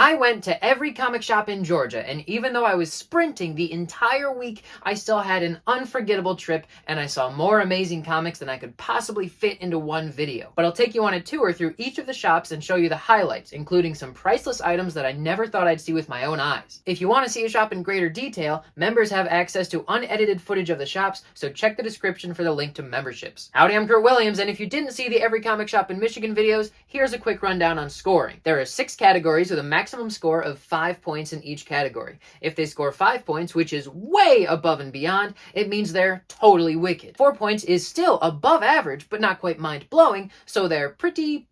I went to every comic shop in Georgia, and even though I was sprinting the entire week, I still had an unforgettable trip, and I saw more amazing comics than I could possibly fit into one video. But I'll take you on a tour through each of the shops and show you the highlights, including some priceless items that I never thought I'd see with my own eyes. If you want to see a shop in greater detail, members have access to unedited footage of the shops, so check the description for the link to memberships. Howdy, I'm Kurt Williams, and if you didn't see the Every Comic Shop in Michigan videos, here's a quick rundown on scoring. There are 6 categories with a maximum score of 5 points in each category. If they score 5 points, which is way above and beyond, it means they're totally wicked. 4 points is still above average, but not quite mind-blowing, so they're pretty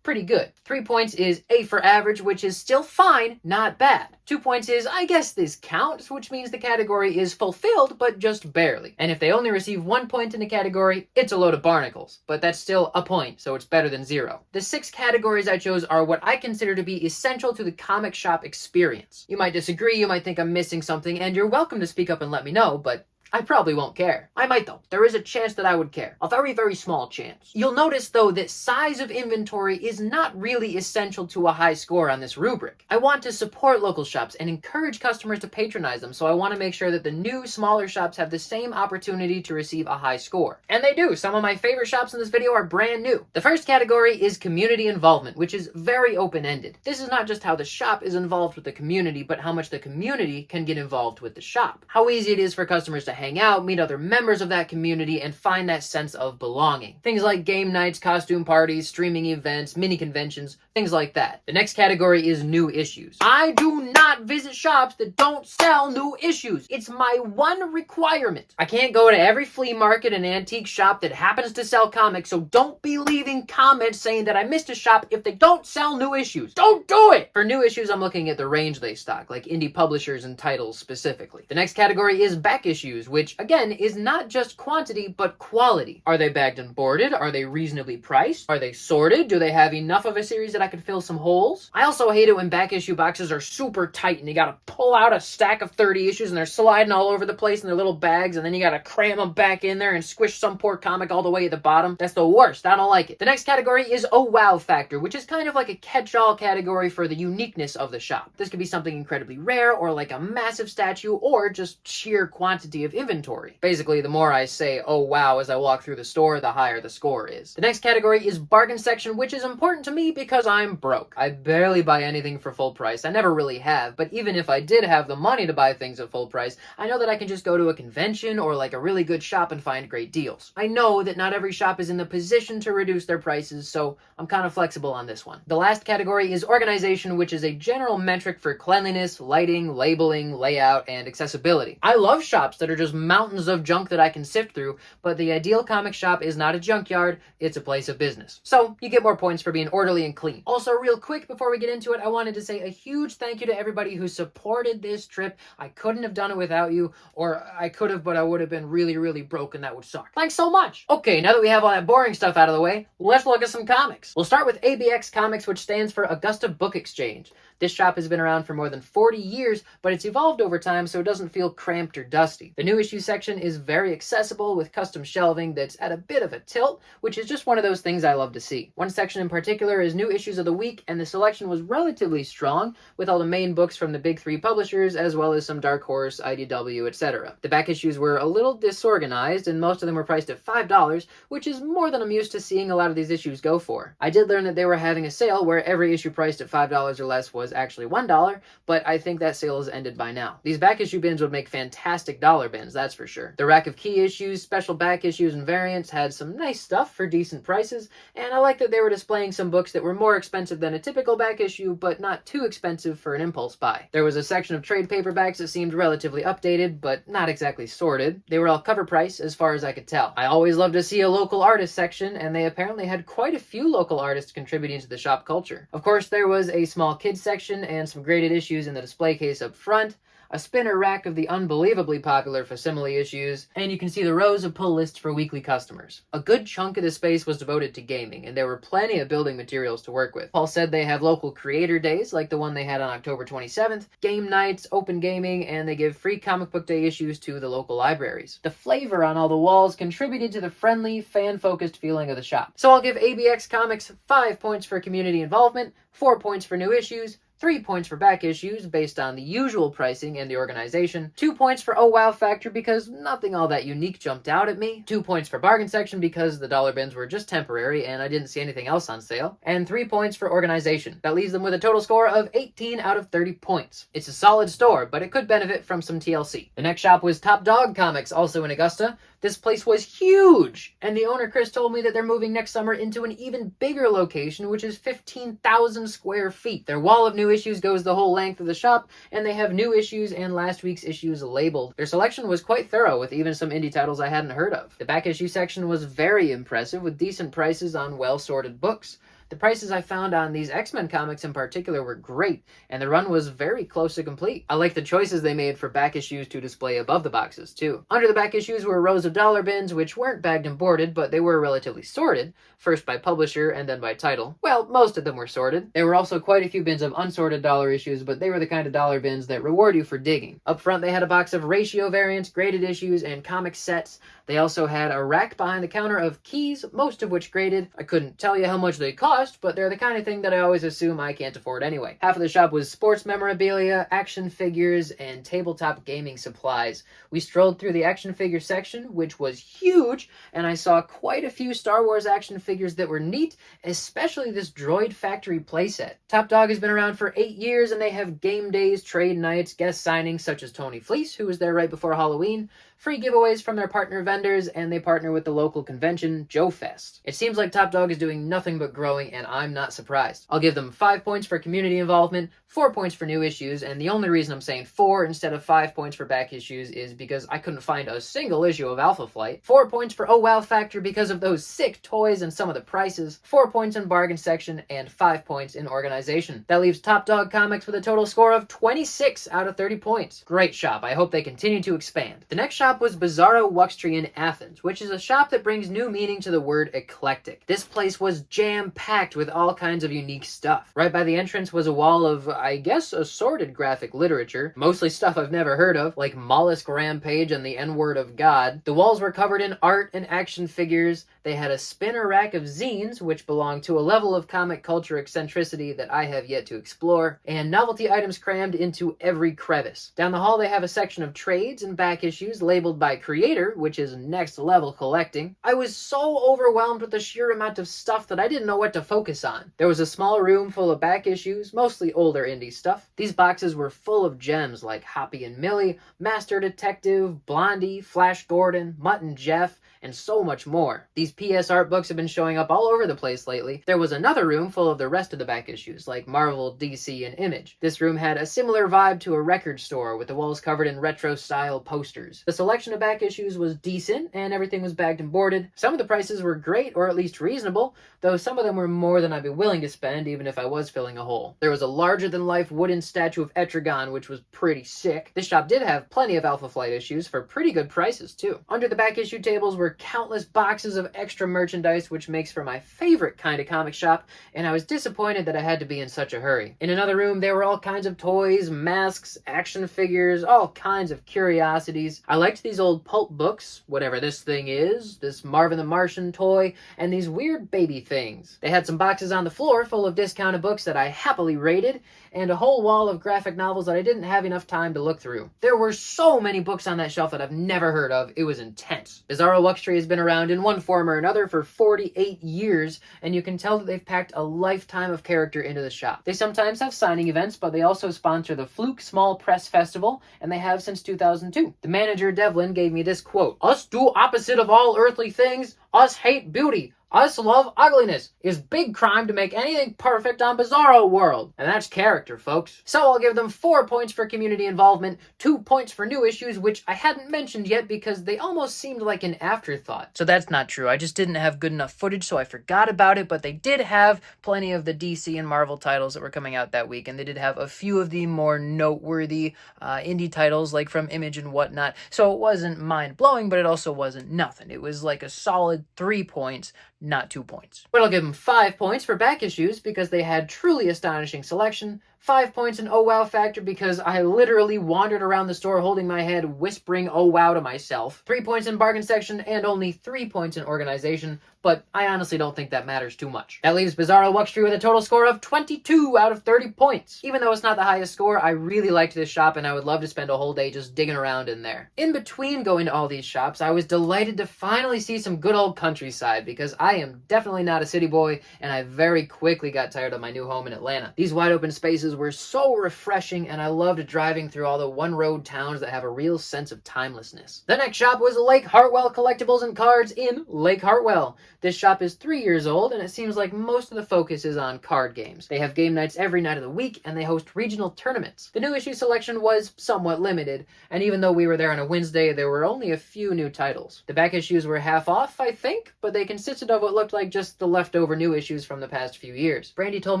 good. 3 points is A for average, which is still fine, not bad. 2 points is, I guess this counts, which means the category is fulfilled, but just barely. And if they only receive 1 point in a category, it's a load of barnacles. But that's still a point, so it's better than 0. The 6 categories I chose are what I consider to be essential to the comic shop experience. You might disagree, you might think I'm missing something, and you're welcome to speak up and let me know, but I probably won't care. I might though. There is a chance that I would care. A very, very small chance. You'll notice though that size of inventory is not really essential to a high score on this rubric. I want to support local shops and encourage customers to patronize them, so I want to make sure that the new, smaller shops have the same opportunity to receive a high score. And they do. Some of my favorite shops in this video are brand new. The first category is community involvement, which is very open-ended. This is not just how the shop is involved with the community, but how much the community can get involved with the shop. How easy it is for customers to hang out, meet other members of that community, and find that sense of belonging. Things like game nights, costume parties, streaming events, mini conventions, things like that. The next category is new issues. I do not visit shops that don't sell new issues. It's my one requirement. I can't go to every flea market and antique shop that happens to sell comics, so don't be leaving comments saying that I missed a shop if they don't sell new issues. Don't do it! For new issues, I'm looking at the range they stock, like indie publishers and titles specifically. The next category is back issues, which again is not just quantity but quality. Are they bagged and boarded? Are they reasonably priced? Are they sorted? Do they have enough of a series that I could fill some holes? I also hate it when back issue boxes are super tight and you gotta pull out a stack of 30 issues and they're sliding all over the place in their little bags, and then you gotta cram them back in there and squish some poor comic all the way at the bottom. That's the worst. I don't like it. The next category is oh wow factor, which is kind of like a catch-all category for the uniqueness of the shop. This could be something incredibly rare, or like a massive statue, or just sheer quantity of inventory. Basically, the more I say oh wow as I walk through the store, the higher the score is. The next category is bargain section, which is important to me because I'm broke. I barely buy anything for full price. I never really have, but even if I did have the money to buy things at full price, I know that I can just go to a convention or like a really good shop and find great deals. I know that not every shop is in the position to reduce their prices, so I'm kind of flexible on this one. The last category is organization, which is a general metric for cleanliness, lighting, labeling, layout, and accessibility. I love shops that are just mountains of junk that I can sift through, but the ideal comic shop is not a junkyard, it's a place of business. So you get more points for being orderly and clean. Also, real quick before we get into it, I wanted to say a huge thank you to everybody who supported this trip. I couldn't have done it without you, or I could have, but I would have been really, really broke and that would suck. Thanks so much. Okay, now that we have all that boring stuff out of the way, let's look at some comics. We'll start with ABX Comics, which stands for Augusta Book Exchange. This shop has been around for more than 40 years, but it's evolved over time so it doesn't feel cramped or dusty. The new issue section is very accessible with custom shelving that's at a bit of a tilt, which is just one of those things I love to see. One section in particular is new issues of the week, and the selection was relatively strong, with all the main books from the big 3 publishers, as well as some Dark Horse, IDW, etc. The back issues were a little disorganized, and most of them were priced at $5, which is more than I'm used to seeing a lot of these issues go for. I did learn that they were having a sale where every issue priced at $5 or less was actually $1, but I think that sale has ended by now. These back issue bins would make fantastic dollar bins, that's for sure. The rack of key issues, special back issues, and variants had some nice stuff for decent prices, and I like that they were displaying some books that were more expensive than a typical back issue, but not too expensive for an impulse buy. There was a section of trade paperbacks that seemed relatively updated, but not exactly sorted. They were all cover price as far as I could tell. I always love to see a local artist section, and they apparently had quite a few local artists contributing to the shop culture. Of course, there was a small kids section and some graded issues in the display case up front, a spinner rack of the unbelievably popular facsimile issues, and you can see the rows of pull lists for weekly customers. A good chunk of the space was devoted to gaming, and there were plenty of building materials to work with. Paul said they have local creator days, like the one they had on October 27th, game nights, open gaming, and they give free comic book day issues to the local libraries. The flavor on all the walls contributed to the friendly, fan-focused feeling of the shop. So I'll give ABX Comics 5 points for community involvement, 4 points for new issues, 3 points for back issues based on the usual pricing and the organization, 2 points for oh wow factor because nothing all that unique jumped out at me, 2 points for bargain section because the dollar bins were just temporary and I didn't see anything else on sale, and 3 points for organization. That leaves them with a total score of 18 out of 30 points. It's a solid store, but it could benefit from some TLC. The next shop was Top Dog Comics, also in Augusta. This place was huge, and the owner Chris told me that they're moving next summer into an even bigger location, which is 15,000 square feet. Their wall of new issues goes the whole length of the shop, and they have new issues and last week's issues labeled. Their selection was quite thorough, with even some indie titles I hadn't heard of. The back issue section was very impressive, with decent prices on well-sorted books. The prices I found on these X-Men comics in particular were great, and the run was very close to complete. I like the choices they made for back issues to display above the boxes, too. Under the back issues were rows of dollar bins, which weren't bagged and boarded, but they were relatively sorted, first by publisher and then by title. Well, most of them were sorted. There were also quite a few bins of unsorted dollar issues, but they were the kind of dollar bins that reward you for digging. Up front, they had a box of ratio variants, graded issues, and comic sets. They also had a rack behind the counter of keys, most of which graded. I couldn't tell you how much they cost, but they're the kind of thing that I always assume I can't afford anyway. Half of the shop was sports memorabilia, action figures, and tabletop gaming supplies. We strolled through the action figure section, which was huge, and I saw quite a few Star Wars action figures that were neat, especially this Droid Factory playset. Top Dog has been around for 8 years, and they have game days, trade nights, guest signings such as Tony Fleece, who was there right before Halloween, free giveaways from their partner vendors, and they partner with the local convention, Joe Fest. It seems like Top Dog is doing nothing but growing, and I'm not surprised. I'll give them 5 points for community involvement, 4 points for new issues, and the only reason I'm saying 4 instead of 5 points for back issues is because I couldn't find a single issue of Alpha Flight, 4 points for oh wow factor because of those sick toys and some of the prices, 4 points in bargain section, and 5 points in organization. That leaves Top Dog Comics with a total score of 26 out of 30 points. Great shop. I hope they continue to expand. The next shop was Bizarro Wuxtry in Athens, which is a shop that brings new meaning to the word eclectic. This place was jam-packed with all kinds of unique stuff. Right by the entrance was a wall of, I guess, assorted graphic literature, mostly stuff I've never heard of, like Mollusk Rampage and the N-Word of God. The walls were covered in art and action figures. They had a spinner rack of zines, which belonged to a level of comic culture eccentricity that I have yet to explore, and novelty items crammed into every crevice. Down the hall they have a section of trades and back issues labeled by creator, which is next level collecting. I was so overwhelmed with the sheer amount of stuff that I didn't know what to focus on. There was a small room full of back issues, mostly older indie stuff. These boxes were full of gems like Hoppy and Millie, Master Detective, Blondie, Flash Gordon, Mutt and Jeff, and so much more. These PS art books have been showing up all over the place lately. There was another room full of the rest of the back issues, like Marvel, DC, and Image. This room had a similar vibe to a record store, with the walls covered in retro-style posters. The selection of back issues was decent, and everything was bagged and boarded. Some of the prices were great, or at least reasonable, though some of them were more than I'd be willing to spend, even if I was filling a hole. There was a larger-than-life wooden statue of Etrigan, which was pretty sick. This shop did have plenty of Alpha Flight issues for pretty good prices, too. Under the back issue tables were countless boxes of extra merchandise, which makes for my favorite kind of comic shop, and I was disappointed that I had to be in such a hurry. In another room, there were all kinds of toys, masks, action figures, all kinds of curiosities. I liked these old pulp books, whatever this thing is, this Marvin the Martian toy, and these weird baby things. They had some boxes on the floor full of discounted books that I happily rated, and a whole wall of graphic novels that I didn't have enough time to look through. There were so many books on that shelf that I've never heard of. It was intense. Bizarro Wuxtry has been around in one form or another for 48 years, and you can tell that they've packed a lifetime of character into the shop. They sometimes have signing events, but they also sponsor the Fluke Small Press Festival, and they have since 2002. The manager, Devlin, gave me this quote: "Us do opposite of all earthly things. Us hate beauty. Us love ugliness. Is big crime to make anything perfect on Bizarro World." And that's character, folks. So I'll give them 4 points for community involvement, 2 points for new issues, which I hadn't mentioned yet because they almost seemed like an afterthought. So that's not true. I just didn't have good enough footage, so I forgot about it, but they did have plenty of the DC and Marvel titles that were coming out that week, and they did have a few of the more noteworthy indie titles, like from Image and whatnot. So it wasn't mind-blowing, but it also wasn't nothing. It was like a solid 3 points, not 2 points. But I'll give them 5 points for back issues because they had truly astonishing selection, 5 points in oh wow factor because I literally wandered around the store holding my head, whispering oh wow to myself. 3 points in bargain section and only 3 points in organization, but I honestly don't think that matters too much. That leaves Bizarro Wuxtry with a total score of 22 out of 30 points. Even though it's not the highest score, I really liked this shop and I would love to spend a whole day just digging around in there. In between going to all these shops, I was delighted to finally see some good old countryside because I am definitely not a city boy and I very quickly got tired of my new home in Atlanta. These wide open spaces were so refreshing and I loved driving through all the one-road towns that have a real sense of timelessness. The next shop was Lake Hartwell Collectibles and Cards in Lake Hartwell. This shop is 3 years old and it seems like most of the focus is on card games. They have game nights every night of the week and they host regional tournaments. The new issue selection was somewhat limited, and even though we were there on a Wednesday, there were only a few new titles. The back issues were half off, I think, but they consisted of what looked like just the leftover new issues from the past few years. Brandy told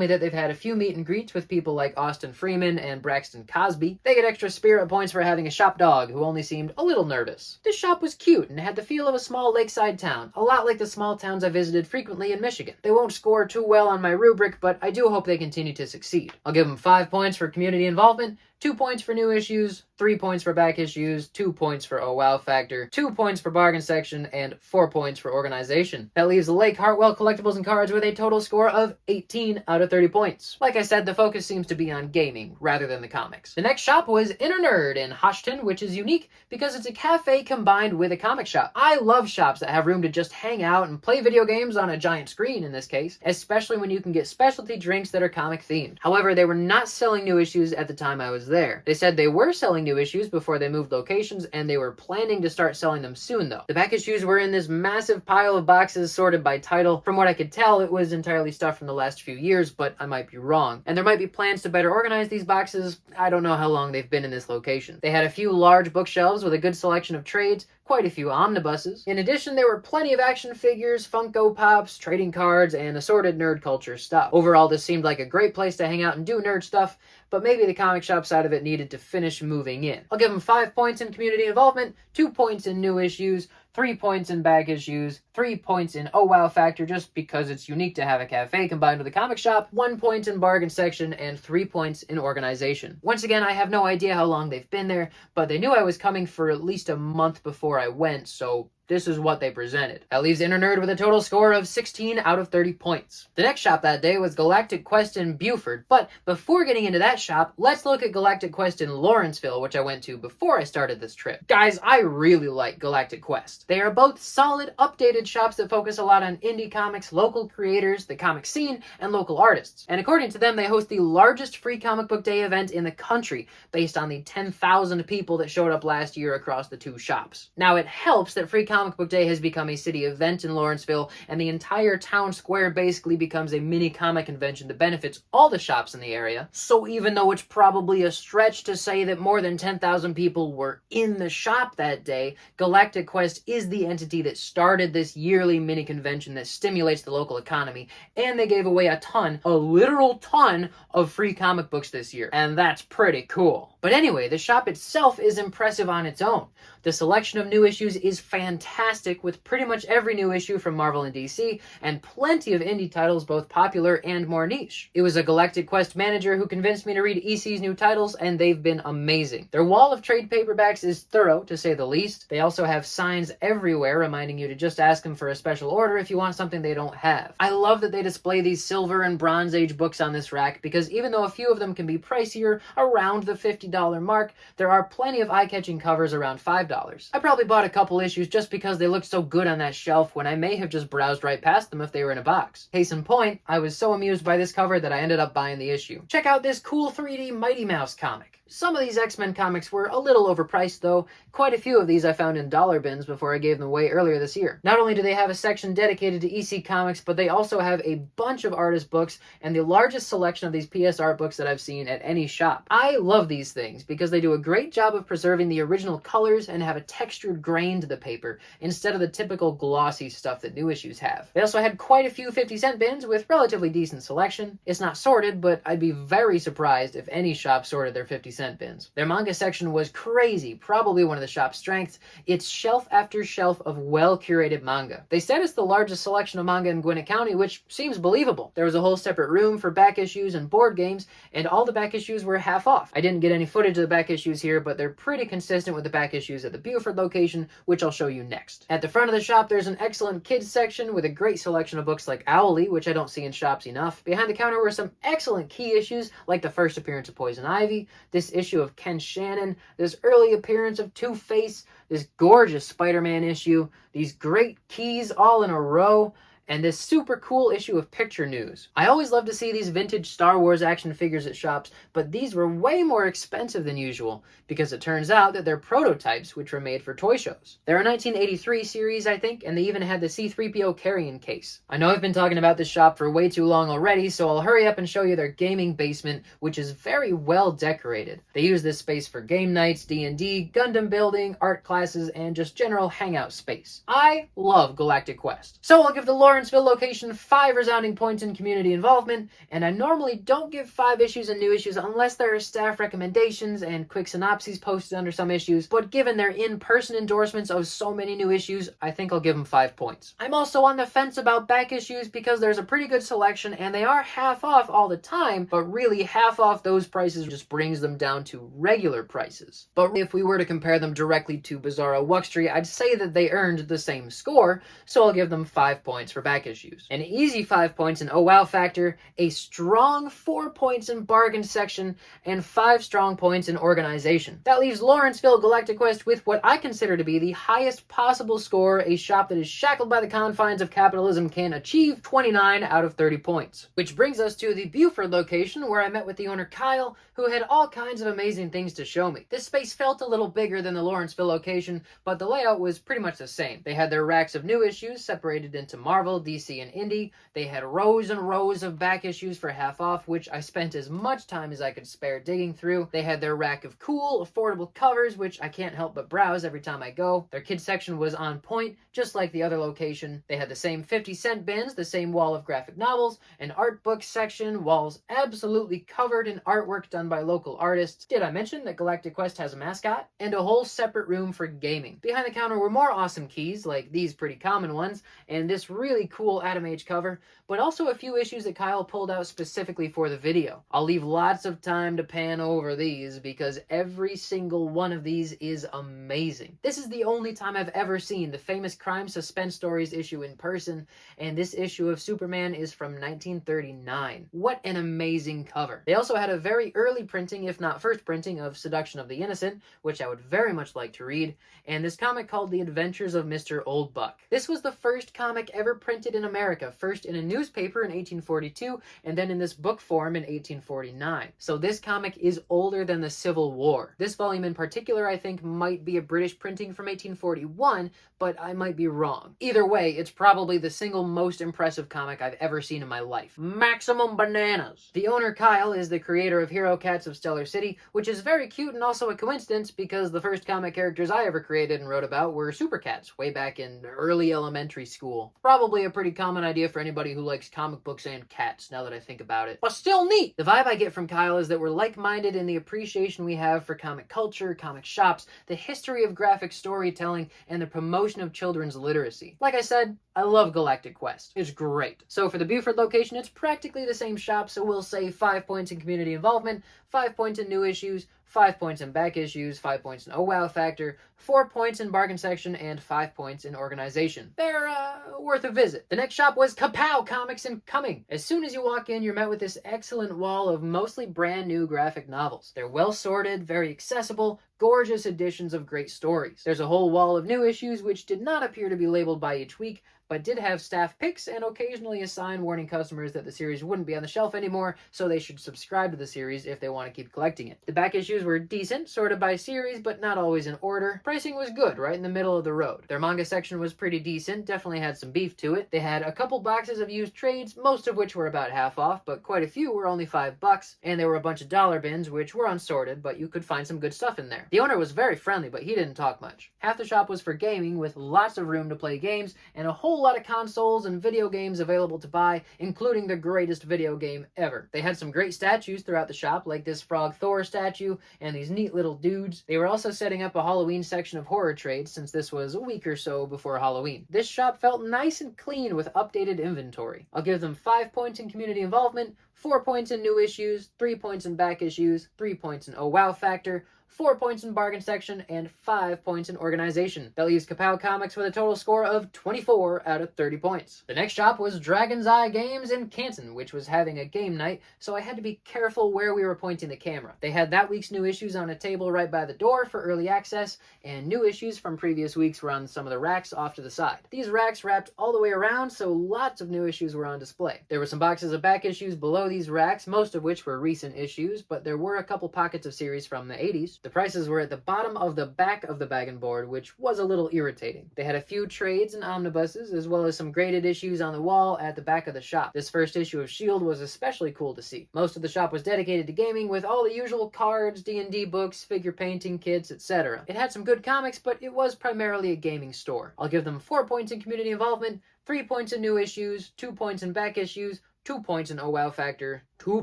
me that they've had a few meet and greets with people like Austin Freeman and Braxton Cosby. They get extra spirit points for having a shop dog who only seemed a little nervous. This shop was cute and had the feel of a small lakeside town, a lot like the small towns I visited frequently in Michigan. They won't score too well on my rubric, but I do hope they continue to succeed. I'll give them 5 points for community involvement, 2 points for new issues, 3 points for back issues, 2 points for oh wow factor, 2 points for bargain section, and 4 points for organization. That leaves Lake Hartwell Collectibles and Cards with a total score of 18 out of 30 points. Like I said, the focus seems to be on gaming rather than the comics. The next shop was Inner Nerd in Hoschton, which is unique because it's a cafe combined with a comic shop. I love shops that have room to just hang out and play video games on a giant screen in this case, especially when you can get specialty drinks that are comic themed. However, they were not selling new issues at the time I was there. They said they were selling new issues before they moved locations and they were planning to start selling them soon though. The back issues were in this massive pile of boxes sorted by title. From what I could tell, it was entirely stuff from the last few years, but I might be wrong. And there might be plans to better organize these boxes. I don't know how long they've been in this location. They had a few large bookshelves with a good selection of trades, quite a few omnibuses. In addition, there were plenty of action figures, Funko Pops, trading cards, and assorted nerd culture stuff. Overall, this seemed like a great place to hang out and do nerd stuff, but maybe the comic shop side of it needed to finish moving in. I'll give them 5 points in community involvement, 2 points in new issues, 3 points in back issues, 3 points in oh wow factor just because it's unique to have a cafe combined with a comic shop, 1 point in bargain section, and 3 points in organization. Once again, I have no idea how long they've been there, but they knew I was coming for at least a month before I went, so this is what they presented. That leaves Inner Nerd with a total score of 16 out of 30 points. The next shop that day was Galactic Quest in Buford, but before getting into that shop, let's look at Galactic Quest in Lawrenceville, which I went to before I started this trip. Guys, I really like Galactic Quest. They are both solid, updated shops that focus a lot on indie comics, local creators, the comic scene, and local artists. And according to them, they host the largest free comic book day event in the country, based on the 10,000 people that showed up last year across the two shops. Now, it helps that free comic book day has become a city event in Lawrenceville, and the entire town square basically becomes a mini comic convention that benefits all the shops in the area. So even though it's probably a stretch to say that more than 10,000 people were in the shop that day, Galactic Quest is the entity that started this yearly mini convention that stimulates the local economy, and they gave away a literal ton of free comic books this year, and that's pretty cool. But anyway, the shop itself is impressive on its own. The selection of new issues is fantastic, with pretty much every new issue from Marvel and DC, and plenty of indie titles, both popular and more niche. It was a Galactic Quest manager who convinced me to read EC's new titles, and they've been amazing. Their wall of trade paperbacks is thorough, to say the least. They also have signs everywhere reminding you to just ask them for a special order if you want something they don't have. I love that they display these Silver and Bronze Age books on this rack, because even though a few of them can be pricier, around the $50 mark, there are plenty of eye-catching covers around $5. I probably bought a couple issues just because they looked so good on that shelf when I may have just browsed right past them if they were in a box. Case in point, I was so amused by this cover that I ended up buying the issue. Check out this cool 3D Mighty Mouse comic. Some of these X-Men comics were a little overpriced though. Quite a few of these I found in dollar bins before I gave them away earlier this year. Not only do they have a section dedicated to EC Comics, but they also have a bunch of artist books and the largest selection of these PS art books that I've seen at any shop. I love these things because they do a great job of preserving the original colors and have a textured grain to the paper, instead of the typical glossy stuff that new issues have. They also had quite a few 50-cent bins with relatively decent selection. It's not sorted, but I'd be very surprised if any shop sorted their 50-cent bins. Their manga section was crazy, probably one of the shop's strengths. It's shelf after shelf of well-curated manga. They said it's the largest selection of manga in Gwinnett County, which seems believable. There was a whole separate room for back issues and board games, and all the back issues were half off. I didn't get any footage of the back issues here, but they're pretty consistent with the back issues at the Buford location, which I'll show you next. At the front of the shop, there's an excellent kids section with a great selection of books like Owlie, which I don't see in shops enough. Behind the counter were some excellent key issues, like the first appearance of Poison Ivy, this issue of Ken Shannon, this early appearance of Two-Face, this gorgeous Spider-Man issue, these great keys all in a row, and this super cool issue of Picture News. I always love to see these vintage Star Wars action figures at shops, but these were way more expensive than usual, because it turns out that they're prototypes which were made for toy shows. They're a 1983 series, I think, and they even had the C-3PO carrying case. I know I've been talking about this shop for way too long already, so I'll hurry up and show you their gaming basement, which is very well decorated. They use this space for game nights, D&D, Gundam building, art classes, and just general hangout space. I love Galactic Quest. So I'll give the Lawrenceville location 5 resounding points in community involvement, and I normally don't give 5 issues and new issues unless there are staff recommendations and quick synopses posted under some issues, but given their in-person endorsements of so many new issues, I think I'll give them 5 points. I'm also on the fence about back issues because there's a pretty good selection and they are half off all the time, but really half off those prices just brings them down to regular prices. But if we were to compare them directly to Bizarro Wuxtry, I'd say that they earned the same score, so I'll give them 5 points for back issues. An easy 5 points in Oh Wow Factor, a strong 4 points in bargain section, and 5 strong points in organization. That leaves Lawrenceville Galactic Quest with what I consider to be the highest possible score a shop that is shackled by the confines of capitalism can achieve, 29 out of 30 points. Which brings us to the Buford location, where I met with the owner Kyle, who had all kinds of amazing things to show me. This space felt a little bigger than the Lawrenceville location, but the layout was pretty much the same. They had their racks of new issues separated into Marvel, DC, and Indie. They had rows and rows of back issues for half off, which I spent as much time as I could spare digging through. They had their rack of cool, affordable covers, which I can't help but browse every time I go. Their kids section was on point, just like the other location. They had the same 50-cent bins, the same wall of graphic novels, an art book section, walls absolutely covered in artwork done by local artists. Did I mention that Galactic Quest has a mascot? And a whole separate room for gaming. Behind the counter were more awesome keys, like these pretty common ones, and this really cool Atom Age cover, but also a few issues that Kyle pulled out specifically for the video. I'll leave lots of time to pan over these because every single one of these is amazing. This is the only time I've ever seen the famous crime suspense stories issue in person, and this issue of Superman is from 1939. What an amazing cover. They also had a very early printing, if not first printing, of Seduction of the Innocent, which I would very much like to read, and this comic called The Adventures of Mr. Old Buck. This was the first comic ever printed in America, first in a newspaper in 1842, and then in this book form in 1849. So this comic is older than the Civil War. This volume in particular, I think, might be a British printing from 1841, but I might be wrong. Either way, it's probably the single most impressive comic I've ever seen in my life. Maximum bananas! The owner, Kyle, is the creator of Hero Cats of Stellar City, which is very cute and also a coincidence because the first comic characters I ever created and wrote about were Super Cats way back in early elementary school. Probably a pretty common idea for anybody who likes comic books and cats, now that I think about it. But still neat! The vibe I get from Kyle is that we're like-minded in the appreciation we have for comic culture, comic shops, the history of graphic storytelling, and the promotion of children's literacy. Like I said, I love Galactic Quest. It's great. So for the Buford location, it's practically the same shop, so we'll say 5 points in community involvement, 5 points in new issues, 5 points in back issues, 5 points in Oh Wow Factor, 4 points in bargain section, and 5 points in organization. They're worth a visit. The next shop was Kapow Comics in Cumming. As soon as you walk in, you're met with this excellent wall of mostly brand new graphic novels. They're well sorted, very accessible, gorgeous editions of great stories. There's a whole wall of new issues which did not appear to be labeled by each week, but did have staff picks and occasionally a sign warning customers that the series wouldn't be on the shelf anymore, so they should subscribe to the series if they want to keep collecting it. The back issues were decent, sorted by series, but not always in order. Pricing was good, right in the middle of the road. Their manga section was pretty decent, definitely had some beef to it. They had a couple boxes of used trades, most of which were about half off, but quite a few were only $5, and there were a bunch of dollar bins which were unsorted, but you could find some good stuff in there. The owner was very friendly, but he didn't talk much. Half the shop was for gaming, with lots of room to play games, and a whole lot of consoles and video games available to buy, including the greatest video game ever. They had some great statues throughout the shop, like this Frog Thor statue, and these neat little dudes. They were also setting up a Halloween section of horror trades, since this was a week or so before Halloween. This shop felt nice and clean with updated inventory. I'll give them 5 points in community involvement, 4 points in new issues, 3 points in back issues, 3 points in oh wow factor, 4 points in bargain section, and 5 points in organization. That leaves Kapow Comics with a total score of 24 out of 30 points. The next shop was Dragon's Eye Games in Canton, which was having a game night, so I had to be careful where we were pointing the camera. They had that week's new issues on a table right by the door for early access, and new issues from previous weeks were on some of the racks off to the side. These racks wrapped all the way around, so lots of new issues were on display. There were some boxes of back issues below these racks, most of which were recent issues, but there were a couple pockets of series from the 80s. The prices were at the bottom of the back of the bag and board, which was a little irritating. They had a few trades and omnibuses, as well as some graded issues on the wall at the back of the shop. This first issue of S.H.I.E.L.D. was especially cool to see. Most of the shop was dedicated to gaming, with all the usual cards, D&D books, figure painting kits, etc. It had some good comics, but it was primarily a gaming store. I'll give them 4 points in community involvement, 3 points in new issues, 2 points in back issues, 2 points in oh wow factor, 2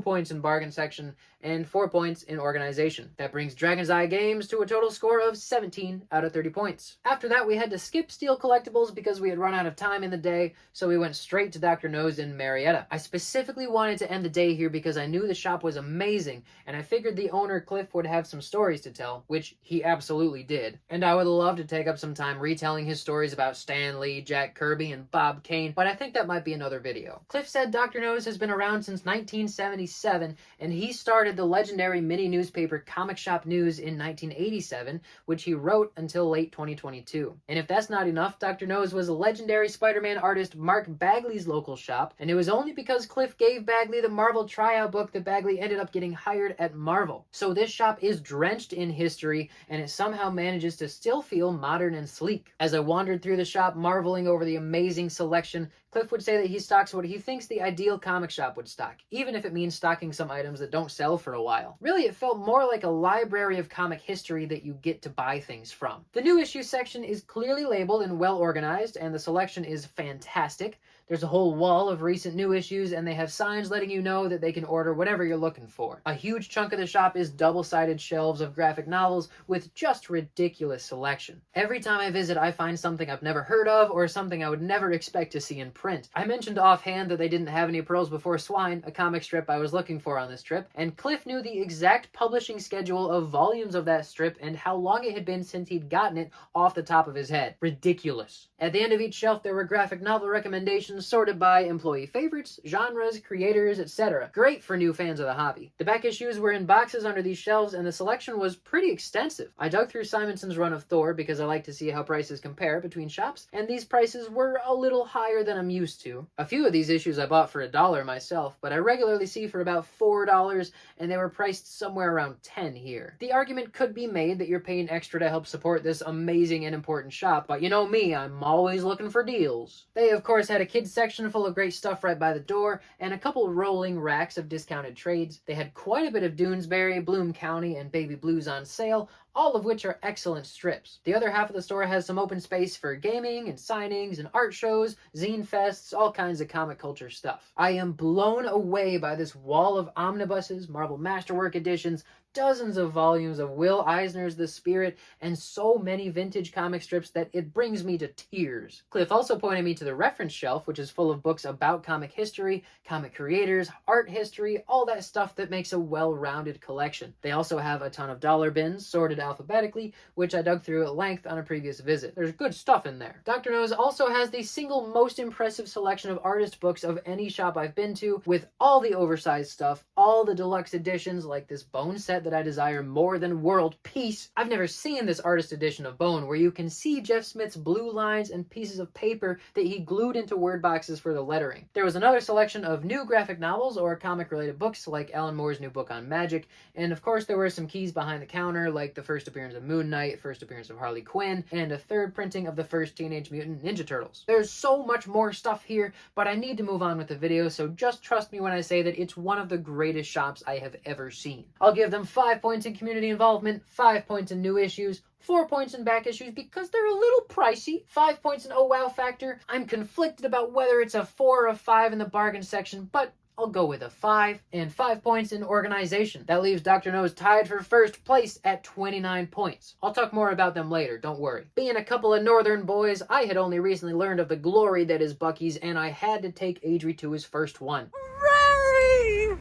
points in bargain section, and 4 points in organization. That brings Dragon's Eye Games to a total score of 17 out of 30 points. After that, we had to skip Steel Collectibles because we had run out of time in the day, so we went straight to Dr. No's in Marietta. I specifically wanted to end the day here because I knew the shop was amazing, and I figured the owner, Cliff, would have some stories to tell, which he absolutely did. And I would love to take up some time retelling his stories about Stan Lee, Jack Kirby, and Bob Kane, but I think that might be another video. Cliff said Dr. No's has been around since 1977, and he started the legendary mini newspaper Comic Shop News in 1987, which he wrote until late 2022. And if that's not enough, Dr. No's was a legendary Spider-Man artist Mark Bagley's local shop, and it was only because Cliff gave Bagley the Marvel tryout book that Bagley ended up getting hired at Marvel. So this shop is drenched in history, and it somehow manages to still feel modern and sleek. As I wandered through the shop marveling over the amazing selection, Cliff would say that he stocks what he thinks the ideal comic shop would stock, even if it means stocking some items that don't sell for a while. Really, it felt more like a library of comic history that you get to buy things from. The new issue section is clearly labeled and well organized, and the selection is fantastic. There's a whole wall of recent new issues, and they have signs letting you know that they can order whatever you're looking for. A huge chunk of the shop is double-sided shelves of graphic novels with just ridiculous selection. Every time I visit, I find something I've never heard of or something I would never expect to see in print. I mentioned offhand that they didn't have any Pearls Before Swine, a comic strip I was looking for on this trip, and Cliff knew the exact publishing schedule of volumes of that strip and how long it had been since he'd gotten it off the top of his head. Ridiculous. At the end of each shelf, there were graphic novel recommendations sorted by employee favorites, genres, creators, etc. Great for new fans of the hobby. The back issues were in boxes under these shelves, and the selection was pretty extensive. I dug through Simonson's run of Thor because I like to see how prices compare between shops, and these prices were a little higher than I'm used to. A few of these issues I bought for $1 myself, but I regularly see for about $4, and they were priced somewhere around $10 here. The argument could be made that you're paying extra to help support this amazing and important shop, but you know me, I'm always looking for deals. They of course had a kids section full of great stuff right by the door, and a couple rolling racks of discounted trades. They had quite a bit of Doonesbury, Bloom County, and Baby Blues on sale, all of which are excellent strips. The other half of the store has some open space for gaming and signings and art shows, zine fests, all kinds of comic culture stuff. I am blown away by this wall of omnibuses, Marvel Masterwork editions, dozens of volumes of Will Eisner's The Spirit, and so many vintage comic strips that it brings me to tears. Cliff also pointed me to the reference shelf, which is full of books about comic history, comic creators, art history, all that stuff that makes a well-rounded collection. They also have a ton of dollar bins, sorted alphabetically, which I dug through at length on a previous visit. There's good stuff in there. Dr. No's also has the single most impressive selection of artist books of any shop I've been to, with all the oversized stuff, all the deluxe editions like this Bone set that I desire more than world peace. I've never seen this artist edition of Bone where you can see Jeff Smith's blue lines and pieces of paper that he glued into word boxes for the lettering. There was another selection of new graphic novels or comic related books like Alan Moore's new book on magic, and of course there were some keys behind the counter like the first appearance of Moon Knight, first appearance of Harley Quinn, and a third printing of the first Teenage Mutant Ninja Turtles. There's so much more stuff here, but I need to move on with the video, so just trust me when I say that it's one of the greatest shops I have ever seen. I'll give them 5 points in community involvement, 5 points in new issues, 4 points in back issues because they're a little pricey, 5 points in oh wow factor. I'm conflicted about whether it's a 4 or a 5 in the bargain section, but I'll go with a 5, and 5 points in organization. That leaves Dr. Nose tied for first place at 29 points. I'll talk more about them later, don't worry. Being a couple of northern boys, I had only recently learned of the glory that is Buc-ee's, and I had to take Adri to his first one. Hooray!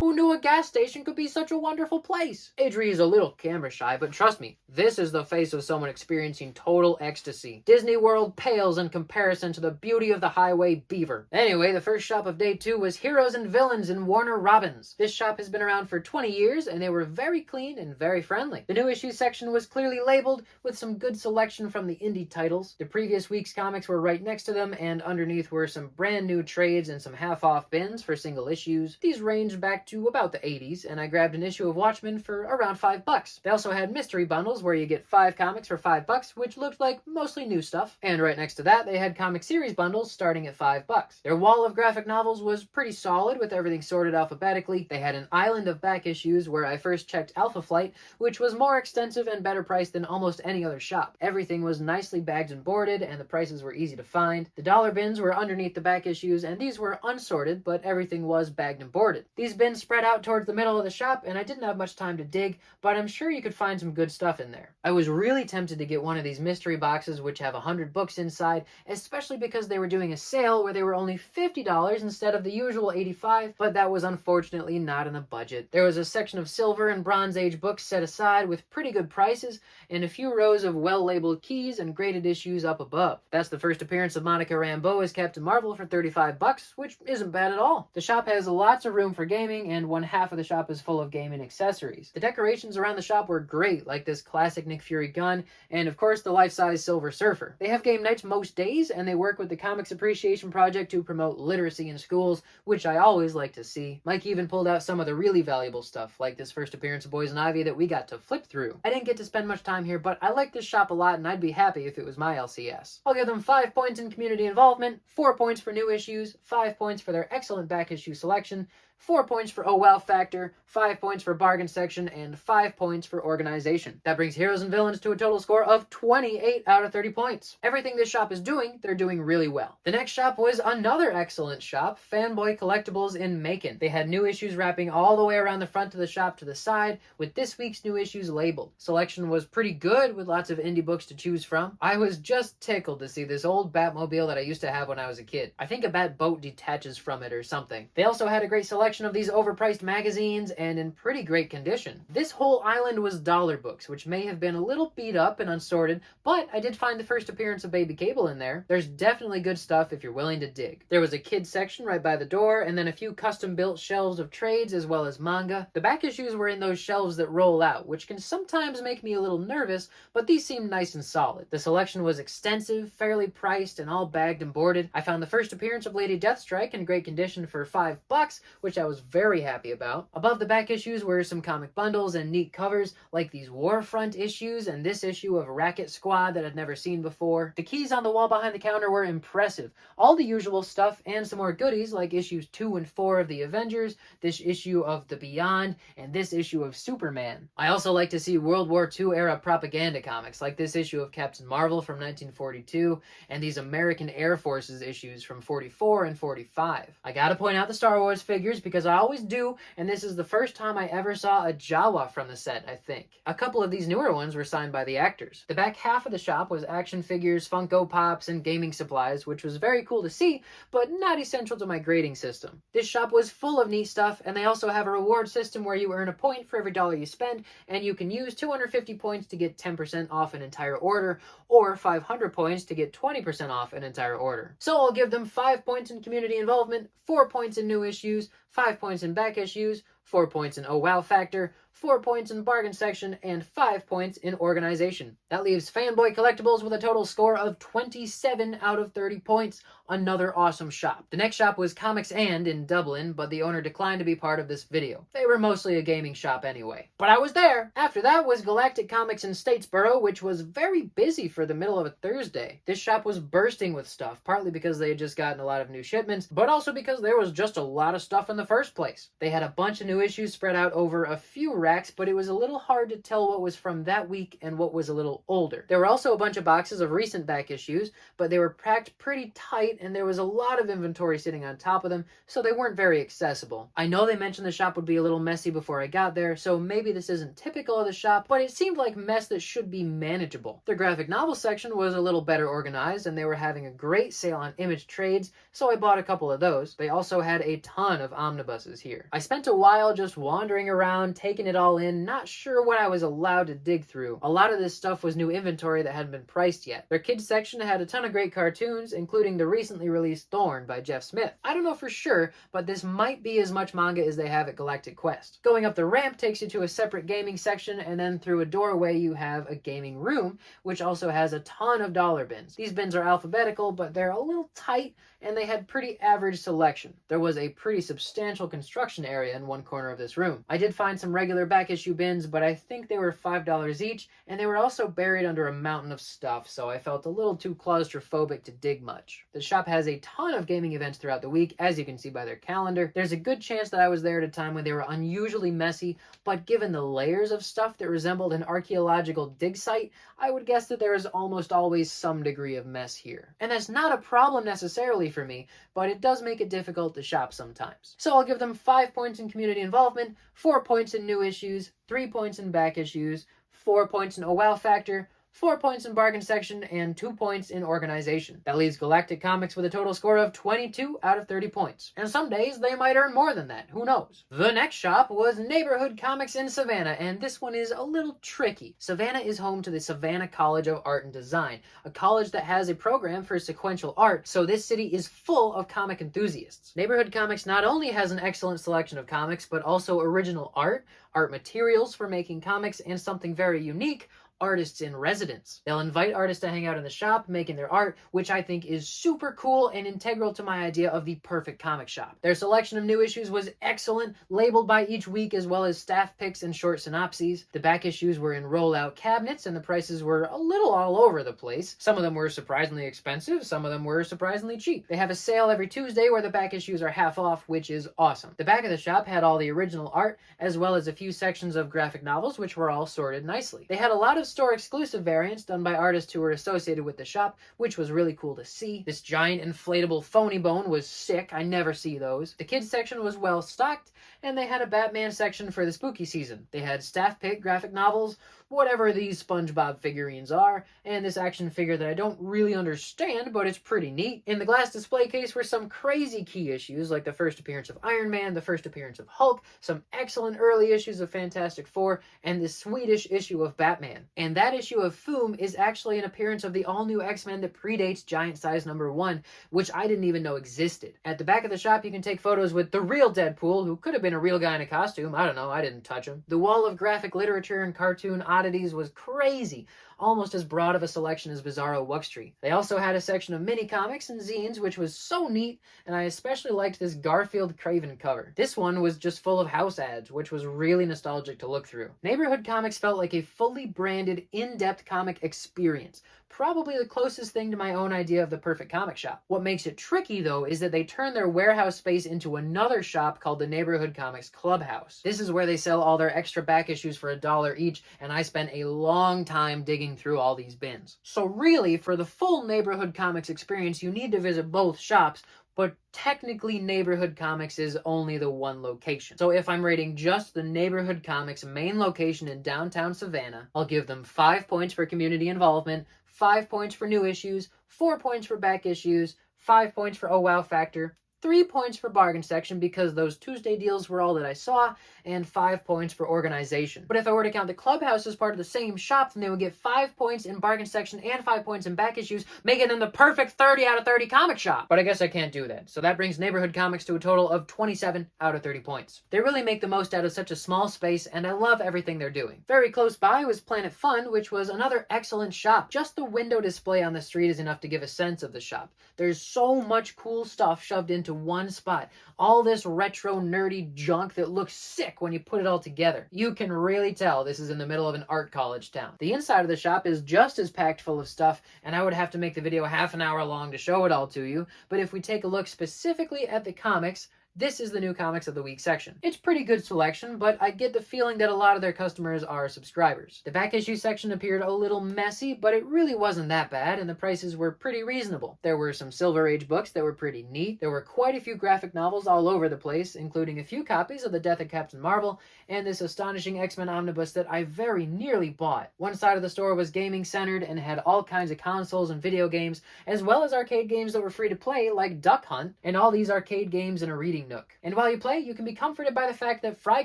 Who knew a gas station could be such a wonderful place? Adri is a little camera shy, but trust me, this is the face of someone experiencing total ecstasy. Disney World pales in comparison to the beauty of the highway Beaver. Anyway, the first shop of day 2 was Heroes and Villains in Warner Robins. This shop has been around for 20 years, and they were very clean and very friendly. The new issues section was clearly labeled, with some good selection from the indie titles. The previous week's comics were right next to them, and underneath were some brand new trades and some half-off bins for single issues. These ranged back to about the 80s, and I grabbed an issue of Watchmen for around $5. They also had mystery bundles where you get 5 comics for $5, which looked like mostly new stuff. And right next to that, they had comic series bundles starting at $5. Their wall of graphic novels was pretty solid with everything sorted alphabetically. They had an island of back issues where I first checked Alpha Flight, which was more extensive and better priced than almost any other shop. Everything was nicely bagged and boarded, and the prices were easy to find. The dollar bins were underneath the back issues, and these were unsorted, but everything was bagged and boarded. These bins spread out towards the middle of the shop, and I didn't have much time to dig, but I'm sure you could find some good stuff in there. I was really tempted to get one of these mystery boxes which have 100 books inside, especially because they were doing a sale where they were only $50 instead of the usual $85, but that was unfortunately not in the budget. There was a section of Silver and Bronze Age books set aside with pretty good prices, and a few rows of well-labeled keys and graded issues up above. That's the first appearance of Monica Rambeau as Captain Marvel for $35, which isn't bad at all. The shop has lots of room for gaming, and one half of the shop is full of gaming accessories. The decorations around the shop were great, like this classic Nick Fury gun, and of course the life-size Silver Surfer. They have game nights most days, and they work with the Comics Appreciation Project to promote literacy in schools, which I always like to see. Mike even pulled out some of the really valuable stuff, like this first appearance of Poison Ivy that we got to flip through. I didn't get to spend much time here, but I like this shop a lot, and I'd be happy if it was my LCS. I'll give them 5 points in community involvement, 4 points for new issues, 5 points for their excellent back issue selection, 4 points for oh wow factor, 5 points for bargain section, and 5 points for organization. That brings Heroes and Villains to a total score of 28 out of 30 points. Everything this shop is doing, they're doing really well. The next shop was another excellent shop, Fanboy Collectibles in Macon. They had new issues wrapping all the way around the front of the shop to the side, with this week's new issues labeled. Selection was pretty good, with lots of indie books to choose from. I was just tickled to see this old Batmobile that I used to have when I was a kid. I think a bat boat detaches from it or something. They also had a great selection of these overpriced magazines and in pretty great condition. This whole island was dollar books, which may have been a little beat up and unsorted, but I did find the first appearance of Baby Cable in there. There's definitely good stuff if you're willing to dig. There was a kids section right by the door, and then a few custom-built shelves of trades as well as manga. The back issues were in those shelves that roll out, which can sometimes make me a little nervous, but these seemed nice and solid. The selection was extensive, fairly priced, and all bagged and boarded. I found the first appearance of Lady Deathstrike in great condition for $5, which I was very happy about. Above the back issues were some comic bundles and neat covers, like these Warfront issues and this issue of Racket Squad that I'd never seen before. The keys on the wall behind the counter were impressive. All the usual stuff and some more goodies like issues 2 and 4 of the Avengers, this issue of The Beyond, and this issue of Superman. I also like to see World War II era propaganda comics, like this issue of Captain Marvel from 1942, and these American Air Forces issues from 44 and 45. I gotta point out the Star Wars figures because I always do, and this is the first time I ever saw a Jawa from the set, I think. A couple of these newer ones were signed by the actors. The back half of the shop was action figures, Funko Pops, and gaming supplies, which was very cool to see, but not essential to my grading system. This shop was full of neat stuff, and they also have a reward system where you earn a point for every dollar you spend, and you can use 250 points to get 10% off an entire order, or 500 points to get 20% off an entire order. So I'll give them 5 points in community involvement, 4 points in new issues, 5 points in back issues, 4 points in oh wow factor, 4 points in bargain section, and 5 points in organization. That leaves Fanboy Collectibles with a total score of 27 out of 30 points. Another awesome shop. The next shop was Comics and in Dublin, but the owner declined to be part of this video. They were mostly a gaming shop anyway. But I was there! After that was Galactic Comics in Statesboro, which was very busy for the middle of a Thursday. This shop was bursting with stuff, partly because they had just gotten a lot of new shipments, but also because there was just a lot of stuff in the first place. They had a bunch of new issues spread out over a few racks, but it was a little hard to tell what was from that week and what was a little older. There were also a bunch of boxes of recent back issues, but they were packed pretty tight and there was a lot of inventory sitting on top of them, so they weren't very accessible. I know they mentioned the shop would be a little messy before I got there, so maybe this isn't typical of the shop, but it seemed like mess that should be manageable. Their graphic novel section was a little better organized and they were having a great sale on image trades, so I bought a couple of those. They also had a ton of omnibuses here. I spent a while just wandering around, taking it all in, not sure what I was allowed to dig through. A lot of this stuff was new inventory that hadn't been priced yet. Their kids section had a ton of great cartoons, including the recently released Thorn by Jeff Smith. I don't know for sure, but this might be as much manga as they have at Galactic Quest. Going up the ramp takes you to a separate gaming section, and then through a doorway you have a gaming room, which also has a ton of dollar bins. These bins are alphabetical, but they're a little tight, and they had pretty average selection. There was a pretty substantial construction area in one corner of this room. I did find some regular back issue bins, but I think they were $5 each, and they were also buried under a mountain of stuff, so I felt a little too claustrophobic to dig much. The shop has a ton of gaming events throughout the week, as you can see by their calendar. There's a good chance that I was there at a time when they were unusually messy, but given the layers of stuff that resembled an archaeological dig site, I would guess that there is almost always some degree of mess here. And that's not a problem necessarily for me, but it does make it difficult to shop sometimes. So I'll give them 5 points in community involvement, 4 points in new issues, 3 points in back issues, 4 points in oh wow factor, 4 points in bargain section, and 2 points in organization. That leaves Galactic Comics with a total score of 22 out of 30 points. And some days they might earn more than that, who knows? The next shop was Neighborhood Comics in Savannah, and this one is a little tricky. Savannah is home to the Savannah College of Art and Design, a college that has a program for sequential art, so this city is full of comic enthusiasts. Neighborhood Comics not only has an excellent selection of comics, but also original art materials for making comics, and something very unique, artists in residence. They'll invite artists to hang out in the shop making their art, which I think is super cool and integral to my idea of the perfect comic shop. Their selection of new issues was excellent, labeled by each week as well as staff picks and short synopses. The back issues were in rollout cabinets and the prices were a little all over the place. Some of them were surprisingly expensive, some of them were surprisingly cheap. They have a sale every Tuesday where the back issues are half off, which is awesome. The back of the shop had all the original art as well as a few sections of graphic novels, which were all sorted nicely. They had a lot of store exclusive variants done by artists who were associated with the shop, which was really cool to see. This giant inflatable phony bone was sick. I never see those. The kids section was well stocked, and they had a Batman section for the spooky season. They had staff pick graphic novels, whatever these SpongeBob figurines are, and this action figure that I don't really understand, but it's pretty neat. In the glass display case were some crazy key issues, like the first appearance of Iron Man, the first appearance of Hulk, some excellent early issues of Fantastic Four, and this Swedish issue of Batman. And that issue of Foom is actually an appearance of the all-new X-Men that predates Giant Size #1, which I didn't even know existed. At the back of the shop, you can take photos with the real Deadpool, who could have been a real guy in a costume. I don't know, I didn't touch him. The wall of graphic literature and cartoon oddities was crazy, almost as broad of a selection as Bizarro Wuxtry. They also had a section of mini comics and zines, which was so neat, and I especially liked this Garfield Craven cover. This one was just full of house ads, which was really nostalgic to look through. Neighborhood Comics felt like a fully branded, in-depth comic experience. Probably the closest thing to my own idea of the perfect comic shop. What makes it tricky, though, is that they turn their warehouse space into another shop called the Neighborhood Comics Clubhouse. This is where they sell all their extra back issues for $1 each, and I spent a long time digging through all these bins. So really, for the full Neighborhood Comics experience, you need to visit both shops, but technically Neighborhood Comics is only the one location. So if I'm rating just the Neighborhood Comics main location in downtown Savannah, I'll give them 5 points for community involvement, 5 points for new issues, 4 points for back issues, 5 points for oh wow factor, 3 points for bargain section because those Tuesday deals were all that I saw, and 5 points for organization. But if I were to count the clubhouse as part of the same shop, then they would get 5 points in bargain section and 5 points in back issues, making them the perfect 30 out of 30 comic shop. But I guess I can't do that. So that brings neighborhood comics to a total of 27 out of 30 points. They really make the most out of such a small space, and I love everything they're doing. Very close by was Planet Fun, which was another excellent shop. Just the window display on the street is enough to give a sense of the shop. There's so much cool stuff shoved into one spot. All this retro nerdy junk that looks sick when you put it all together. You can really tell this is in the middle of an art college town. The inside of the shop is just as packed full of stuff, and I would have to make the video half an hour long to show it all to you, but if we take a look specifically at the comics, this is the new comics of the week section. It's pretty good selection, but I get the feeling that a lot of their customers are subscribers. The back issue section appeared a little messy, but it really wasn't that bad, and the prices were pretty reasonable. There were some Silver Age books that were pretty neat. There were quite a few graphic novels all over the place, including a few copies of The Death of Captain Marvel and this astonishing X-Men omnibus that I very nearly bought. One side of the store was gaming centered and had all kinds of consoles and video games, as well as arcade games that were free to play, like Duck Hunt, and all these arcade games in a reading nook. And while you play, you can be comforted by the fact that Fry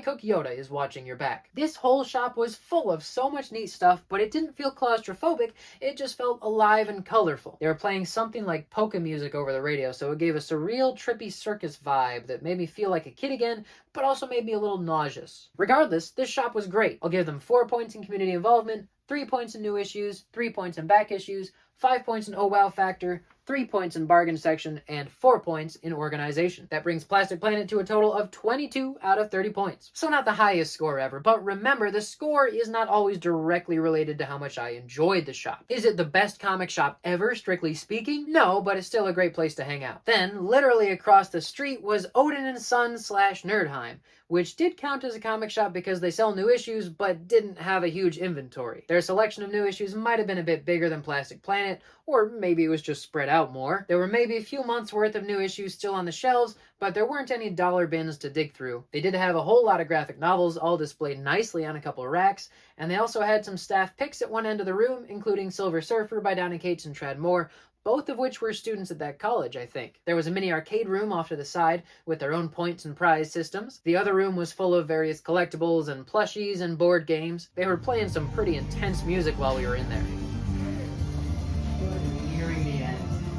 Cook Yoda is watching your back. This whole shop was full of so much neat stuff, but it didn't feel claustrophobic, it just felt alive and colorful. They were playing something like polka music over the radio, so it gave a surreal, trippy circus vibe that made me feel like a kid again, but also made me a little nauseous. Regardless, this shop was great. I'll give them 4 points in community involvement, 3 points in new issues, 3 points in back issues, 5 points in oh wow factor, 3 points in bargain section, and 4 points in organization. That brings Plastic Planet to a total of 22 out of 30 points. So not the highest score ever, but remember, the score is not always directly related to how much I enjoyed the shop. Is it the best comic shop ever, strictly speaking? No, but it's still a great place to hang out. Then, literally across the street was Odin & Son / Nerdheim, which did count as a comic shop because they sell new issues, but didn't have a huge inventory. Their selection of new issues might have been a bit bigger than Plastic Planet, or maybe it was just spread out more. There were maybe a few months worth of new issues still on the shelves, but there weren't any dollar bins to dig through. They did have a whole lot of graphic novels, all displayed nicely on a couple of racks, and they also had some staff picks at one end of the room, including Silver Surfer by Donny Cates and Tradd Moore, both of which were students at that college, I think. There was a mini arcade room off to the side with their own points and prize systems. The other room was full of various collectibles and plushies and board games. They were playing some pretty intense music while we were in there.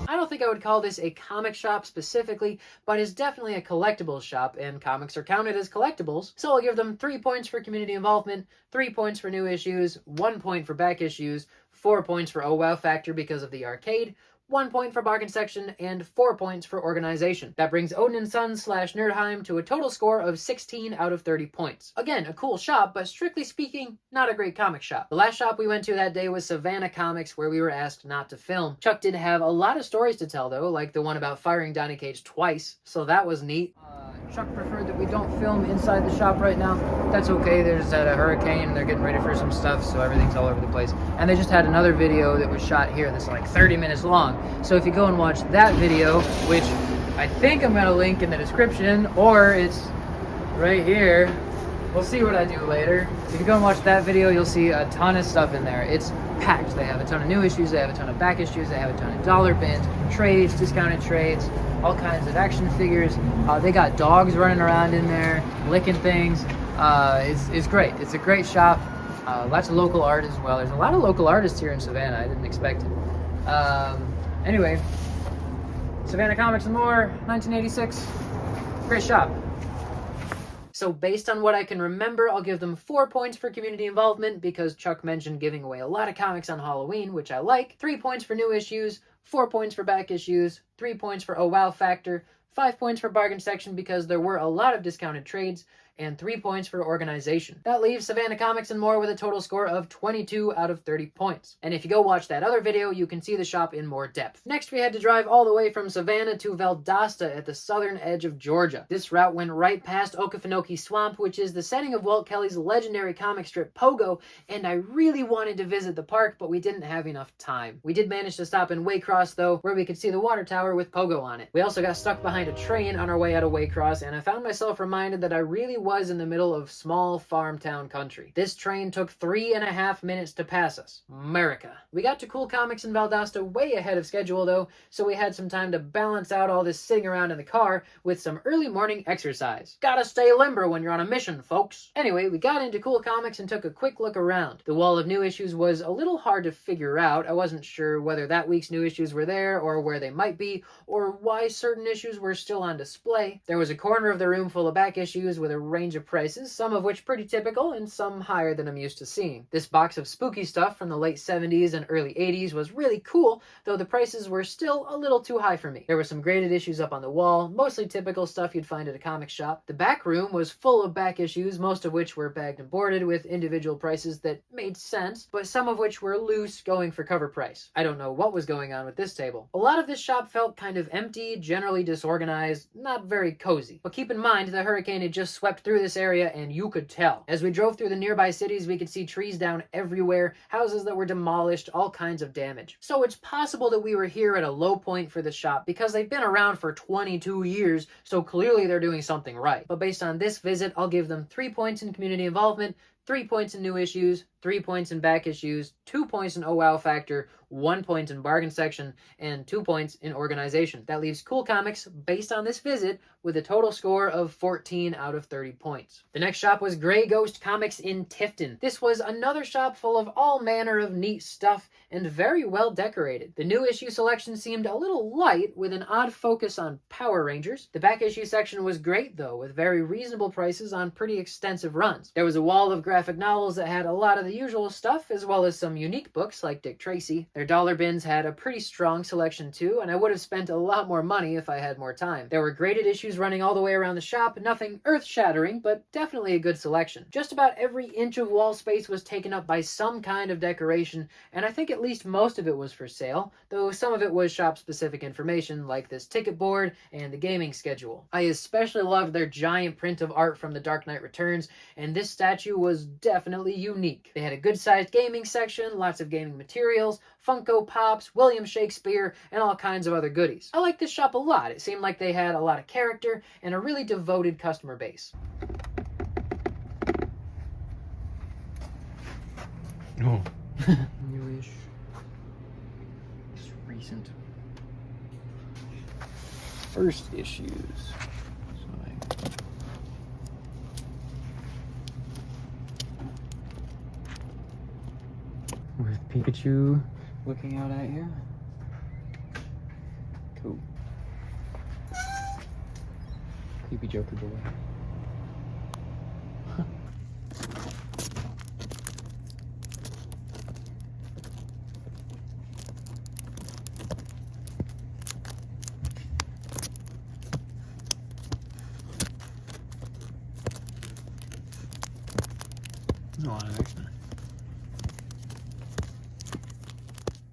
I don't think I would call this a comic shop specifically, but it's definitely a collectibles shop, and comics are counted as collectibles, so I'll give them 3 points for community involvement, 3 points for new issues, 1 point for back issues, 4 points for oh wow factor because of the arcade, 1 point for bargain section, and 4 points for organization. That brings Odin & Son / Nerdheim to a total score of 16 out of 30 points. Again, a cool shop, but strictly speaking, not a great comic shop. The last shop we went to that day was Savannah Comics, where we were asked not to film. Chuck did have a lot of stories to tell, though, like the one about firing Donny Cates twice, so that was neat. Chuck preferred that we don't film inside the shop right now. That's okay, there's a hurricane, they're getting ready for some stuff, so everything's all over the place. And they just had another video that was shot here that's like 30 minutes long. So if you go and watch that video, which I think I'm gonna link in the description, or it's right here, we'll see what I do later. If you go and watch that video, you'll see a ton of stuff in there. It's packed. They have a ton of new issues, they have a ton of back issues, they have a ton of dollar bins, trades, discounted trades, all kinds of action figures. They got dogs running around in there, licking things. It's great. It's a great shop. Lots of local art as well. There's a lot of local artists here in Savannah. I didn't expect it. Anyway, Savannah Comics and More, 1986. Great shop. So based on what I can remember, I'll give them 4 points for community involvement because Chuck mentioned giving away a lot of comics on Halloween, which I like. 3 points for new issues, 4 points for back issues, 3 points for oh wow factor, 5 points for bargain section because there were a lot of discounted trades, and 3 points for organization. That leaves Savannah Comics and More with a total score of 22 out of 30 points. And if you go watch that other video, you can see the shop in more depth. Next, we had to drive all the way from Savannah to Valdosta at the southern edge of Georgia. This route went right past Okefenokee Swamp, which is the setting of Walt Kelly's legendary comic strip Pogo, and I really wanted to visit the park, but we didn't have enough time. We did manage to stop in Waycross, though, where we could see the water tower with Pogo on it. We also got stuck behind a train on our way out of Waycross, and I found myself reminded that I really was in the middle of small farm town country. This train took 3.5 minutes to pass us. America. We got to Cool Comics in Valdosta way ahead of schedule though, so we had some time to balance out all this sitting around in the car with some early morning exercise. Gotta stay limber when you're on a mission, folks. Anyway, we got into Cool Comics and took a quick look around. The wall of new issues was a little hard to figure out. I wasn't sure whether that week's new issues were there or where they might be or why certain issues were still on display. There was a corner of the room full of back issues with a range of prices, some of which pretty typical and some higher than I'm used to seeing. This box of spooky stuff from the late 70s and early 80s was really cool, though the prices were still a little too high for me. There were some graded issues up on the wall, mostly typical stuff you'd find at a comic shop. The back room was full of back issues, most of which were bagged and boarded with individual prices that made sense, but some of which were loose, going for cover price. I don't know what was going on with this table. A lot of this shop felt kind of empty, generally disorganized, not very cozy. But keep in mind, the hurricane had just swept through this area and you could tell. As we drove through the nearby cities, we could see trees down everywhere, houses that were demolished, all kinds of damage. So it's possible that we were here at a low point for the shop because they've been around for 22 years, so clearly they're doing something right. But based on this visit, I'll give them 3 points in community involvement, 3 points in new issues, 3 points in back issues, 2 points in wow factor, 1 point in bargain section, and 2 points in organization. That leaves Cool Comics, based on this visit, with a total score of 14 out of 30 points. The next shop was Grey Ghost Comics in Tifton. This was another shop full of all manner of neat stuff and very well decorated. The new issue selection seemed a little light, with an odd focus on Power Rangers. The back issue section was great though, with very reasonable prices on pretty extensive runs. There was a wall of graphic novels that had a lot of the usual stuff, as well as some unique books like Dick Tracy. Their dollar bins had a pretty strong selection too, and I would have spent a lot more money if I had more time. There were graded issues running all the way around the shop, nothing earth-shattering, but definitely a good selection. Just about every inch of wall space was taken up by some kind of decoration, and I think at least most of it was for sale, though some of it was shop-specific information like this ticket board and the gaming schedule. I especially loved their giant print of art from The Dark Knight Returns, and this statue was definitely unique. They had a good-sized gaming section, lots of gaming materials, Funko Pops, William Shakespeare, and all kinds of other goodies. I liked this shop a lot. It seemed like they had a lot of character and a really devoted customer base. Oh. Newish. It's recent. First issues. With Pikachu looking out at you. Cool. Creepy Joker boy. There's a lot of X-Men.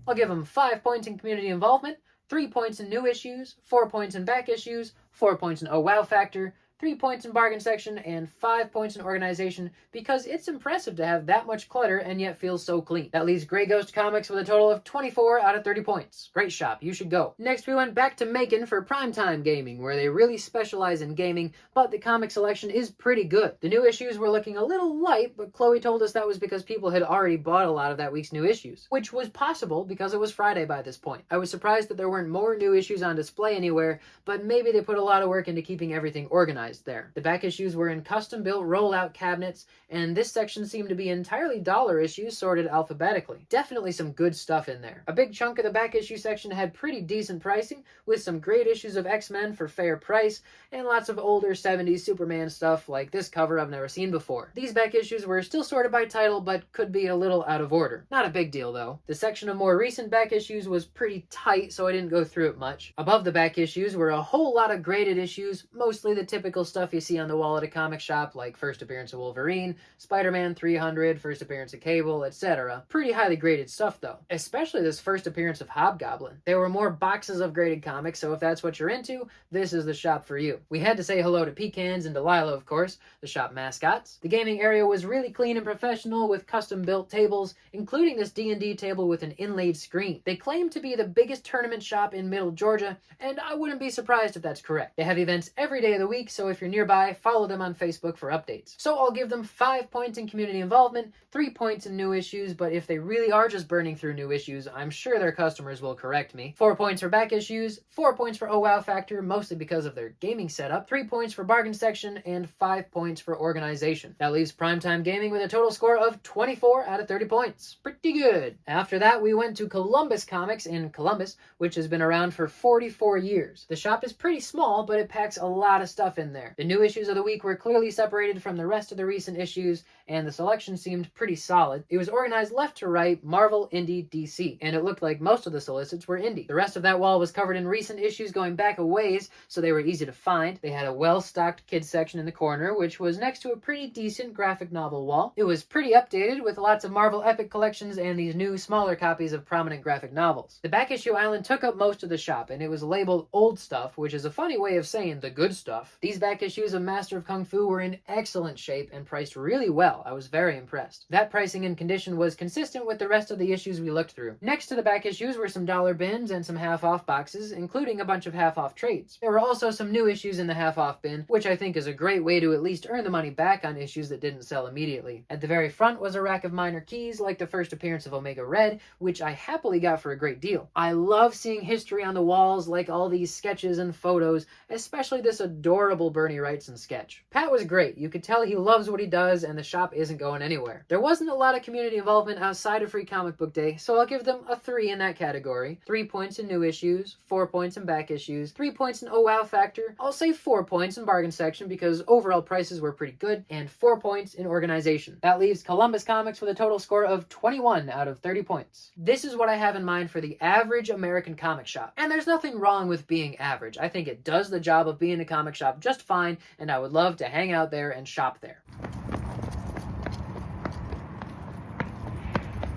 I'll give them 5 points in community involvement, 3 points in new issues, 4 points in back issues, 4 points in wow factor, 3 points in bargain section, and 5 points in organization, because it's impressive to have that much clutter and yet feel so clean. That leaves Grey Ghost Comics with a total of 24 out of 30 points. Great shop, you should go. Next we went back to Macon for primetime gaming, where they really specialize in gaming, but the comic selection is pretty good. The new issues were looking a little light, but Chloe told us that was because people had already bought a lot of that week's new issues, which was possible because it was Friday by this point. I was surprised that there weren't more new issues on display anywhere, but maybe they put a lot of work into keeping everything organized there. The back issues were in custom-built rollout cabinets, and this section seemed to be entirely dollar issues sorted alphabetically. Definitely some good stuff in there. A big chunk of the back issue section had pretty decent pricing, with some great issues of X-Men for fair price, and lots of older 70s Superman stuff like this cover I've never seen before. These back issues were still sorted by title, but could be a little out of order. Not a big deal though. The section of more recent back issues was pretty tight, so I didn't go through it much. Above the back issues were a whole lot of graded issues, mostly the typical stuff you see on the wall at a comic shop, like first appearance of Wolverine, Spider-Man 300, first appearance of Cable, etc. Pretty highly graded stuff though, especially this first appearance of Hobgoblin. There were more boxes of graded comics, so if that's what you're into, this is the shop for you. We had to say hello to Pecans and Delilah, of course, the shop mascots. The gaming area was really clean and professional, with custom-built tables, including this D&D table with an inlaid screen. They claim to be the biggest tournament shop in Middle Georgia, and I wouldn't be surprised if that's correct. They have events every day of the week, so so if you're nearby, follow them on Facebook for updates. So I'll give them 5 points in community involvement, 3 points in new issues, but if they really are just burning through new issues, I'm sure their customers will correct me. 4 points for back issues, 4 points for oh wow factor, mostly because of their gaming setup, 3 points for bargain section, and 5 points for organization. That leaves Primetime Gaming with a total score of 24 out of 30 points. Pretty good. After that, we went to Columbus Comics in Columbus, which has been around for 44 years. The shop is pretty small, but it packs a lot of stuff in there. The new issues of the week were clearly separated from the rest of the recent issues, and the selection seemed pretty solid. It was organized left to right, Marvel, Indie, DC, and it looked like most of the solicits were Indie. The rest of that wall was covered in recent issues going back a ways, so they were easy to find. They had a well-stocked kids section in the corner, which was next to a pretty decent graphic novel wall. It was pretty updated, with lots of Marvel Epic collections and these new, smaller copies of prominent graphic novels. The back issue island took up most of the shop, and it was labeled old stuff, which is a funny way of saying the good stuff. These back issues of Master of Kung Fu were in excellent shape and priced really well. I was very impressed. That pricing and condition was consistent with the rest of the issues we looked through. Next to the back issues were some dollar bins and some half-off boxes, including a bunch of half-off trades. There were also some new issues in the half-off bin, which I think is a great way to at least earn the money back on issues that didn't sell immediately. At the very front was a rack of minor keys, like the first appearance of Omega Red, which I happily got for a great deal. I love seeing history on the walls, like all these sketches and photos, especially this adorable Bernie Wrightson sketch. Pat was great. You could tell he loves what he does, and the shop isn't going anywhere. There wasn't a lot of community involvement outside of Free Comic Book Day, so I'll give them a 3 in that category. 3 points in new issues, 4 points in back issues, 3 points in oh wow factor. I'll say 4 points in bargain section because overall prices were pretty good, and 4 points in organization. That leaves Columbus Comics with a total score of 21 out of 30 points. This is what I have in mind for the average American comic shop. And there's nothing wrong with being average. I think it does the job of being a comic shop just fine, and I would love to hang out there and shop there.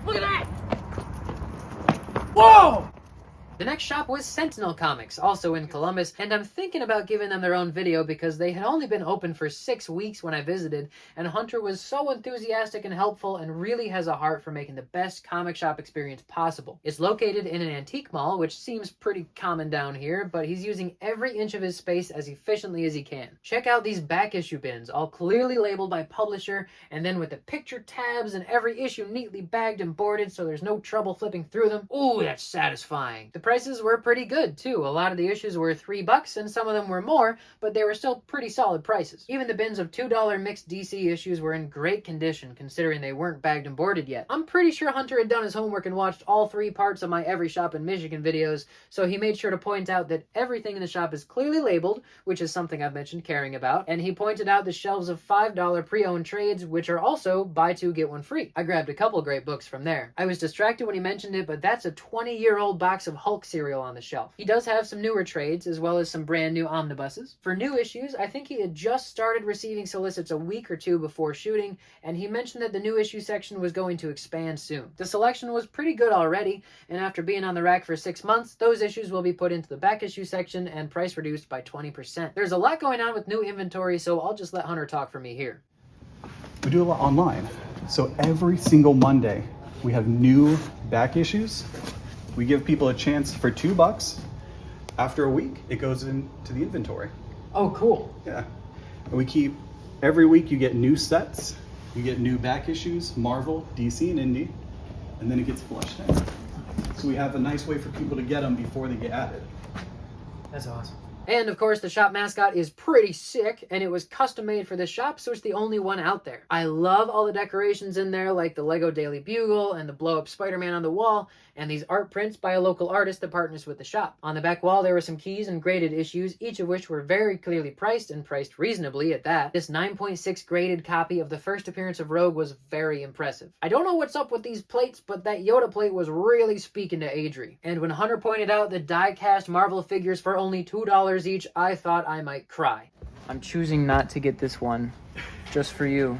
Look at that! Whoa! The next shop was Sentinel Comics, also in Columbus, and I'm thinking about giving them their own video because they had only been open for 6 weeks when I visited, and Hunter was so enthusiastic and helpful and really has a heart for making the best comic shop experience possible. It's located in an antique mall, which seems pretty common down here, but he's using every inch of his space as efficiently as he can. Check out these back issue bins, all clearly labeled by publisher, and then with the picture tabs and every issue neatly bagged and boarded so there's no trouble flipping through them. Ooh, that's satisfying. The prices were pretty good too. A lot of the issues were $3 and some of them were more, but they were still pretty solid prices. Even the bins of $2 mixed DC issues were in great condition considering they weren't bagged and boarded yet. I'm pretty sure Hunter had done his homework and watched all 3 parts of my Every Shop in Michigan videos, so he made sure to point out that everything in the shop is clearly labeled, which is something I've mentioned caring about, and he pointed out the shelves of $5 pre-owned trades, which are also buy 2 get 1 free. I grabbed a couple great books from there. I was distracted when he mentioned it, but that's a 20-year-old box of Hulk cereal on the shelf. He does have some newer trades as well as some brand new omnibuses. For new issues, I think he had just started receiving solicits a week or 2 before shooting, and he mentioned that the new issue section was going to expand soon. The selection was pretty good already, and after being on the rack for 6 months, those issues will be put into the back issue section and price reduced by 20%. There's a lot going on with new inventory, so I'll just let Hunter talk for me here. We do a lot online. So every single Monday, we have new back issues. We give people a chance for $2. After a week, it goes into the inventory. Oh, cool. Yeah. And we keep, every week you get new sets, you get new back issues, Marvel, DC, and Indie, and then it gets flushed in. So we have a nice way for people to get them before they get added. That's awesome. And of course, the shop mascot is pretty sick, and it was custom made for this shop, so it's the only one out there. I love all the decorations in there, like the Lego Daily Bugle and the blow-up Spider-Man on the wall, and these art prints by a local artist that partners with the shop. On the back wall, there were some keys and graded issues, each of which were very clearly priced, and priced reasonably at that. This 9.6 graded copy of the first appearance of Rogue was very impressive. I don't know what's up with these plates, but that Yoda plate was really speaking to Adri. And when Hunter pointed out the die-cast Marvel figures for only $2 each, I thought I might cry. I'm choosing not to get this one, just for you.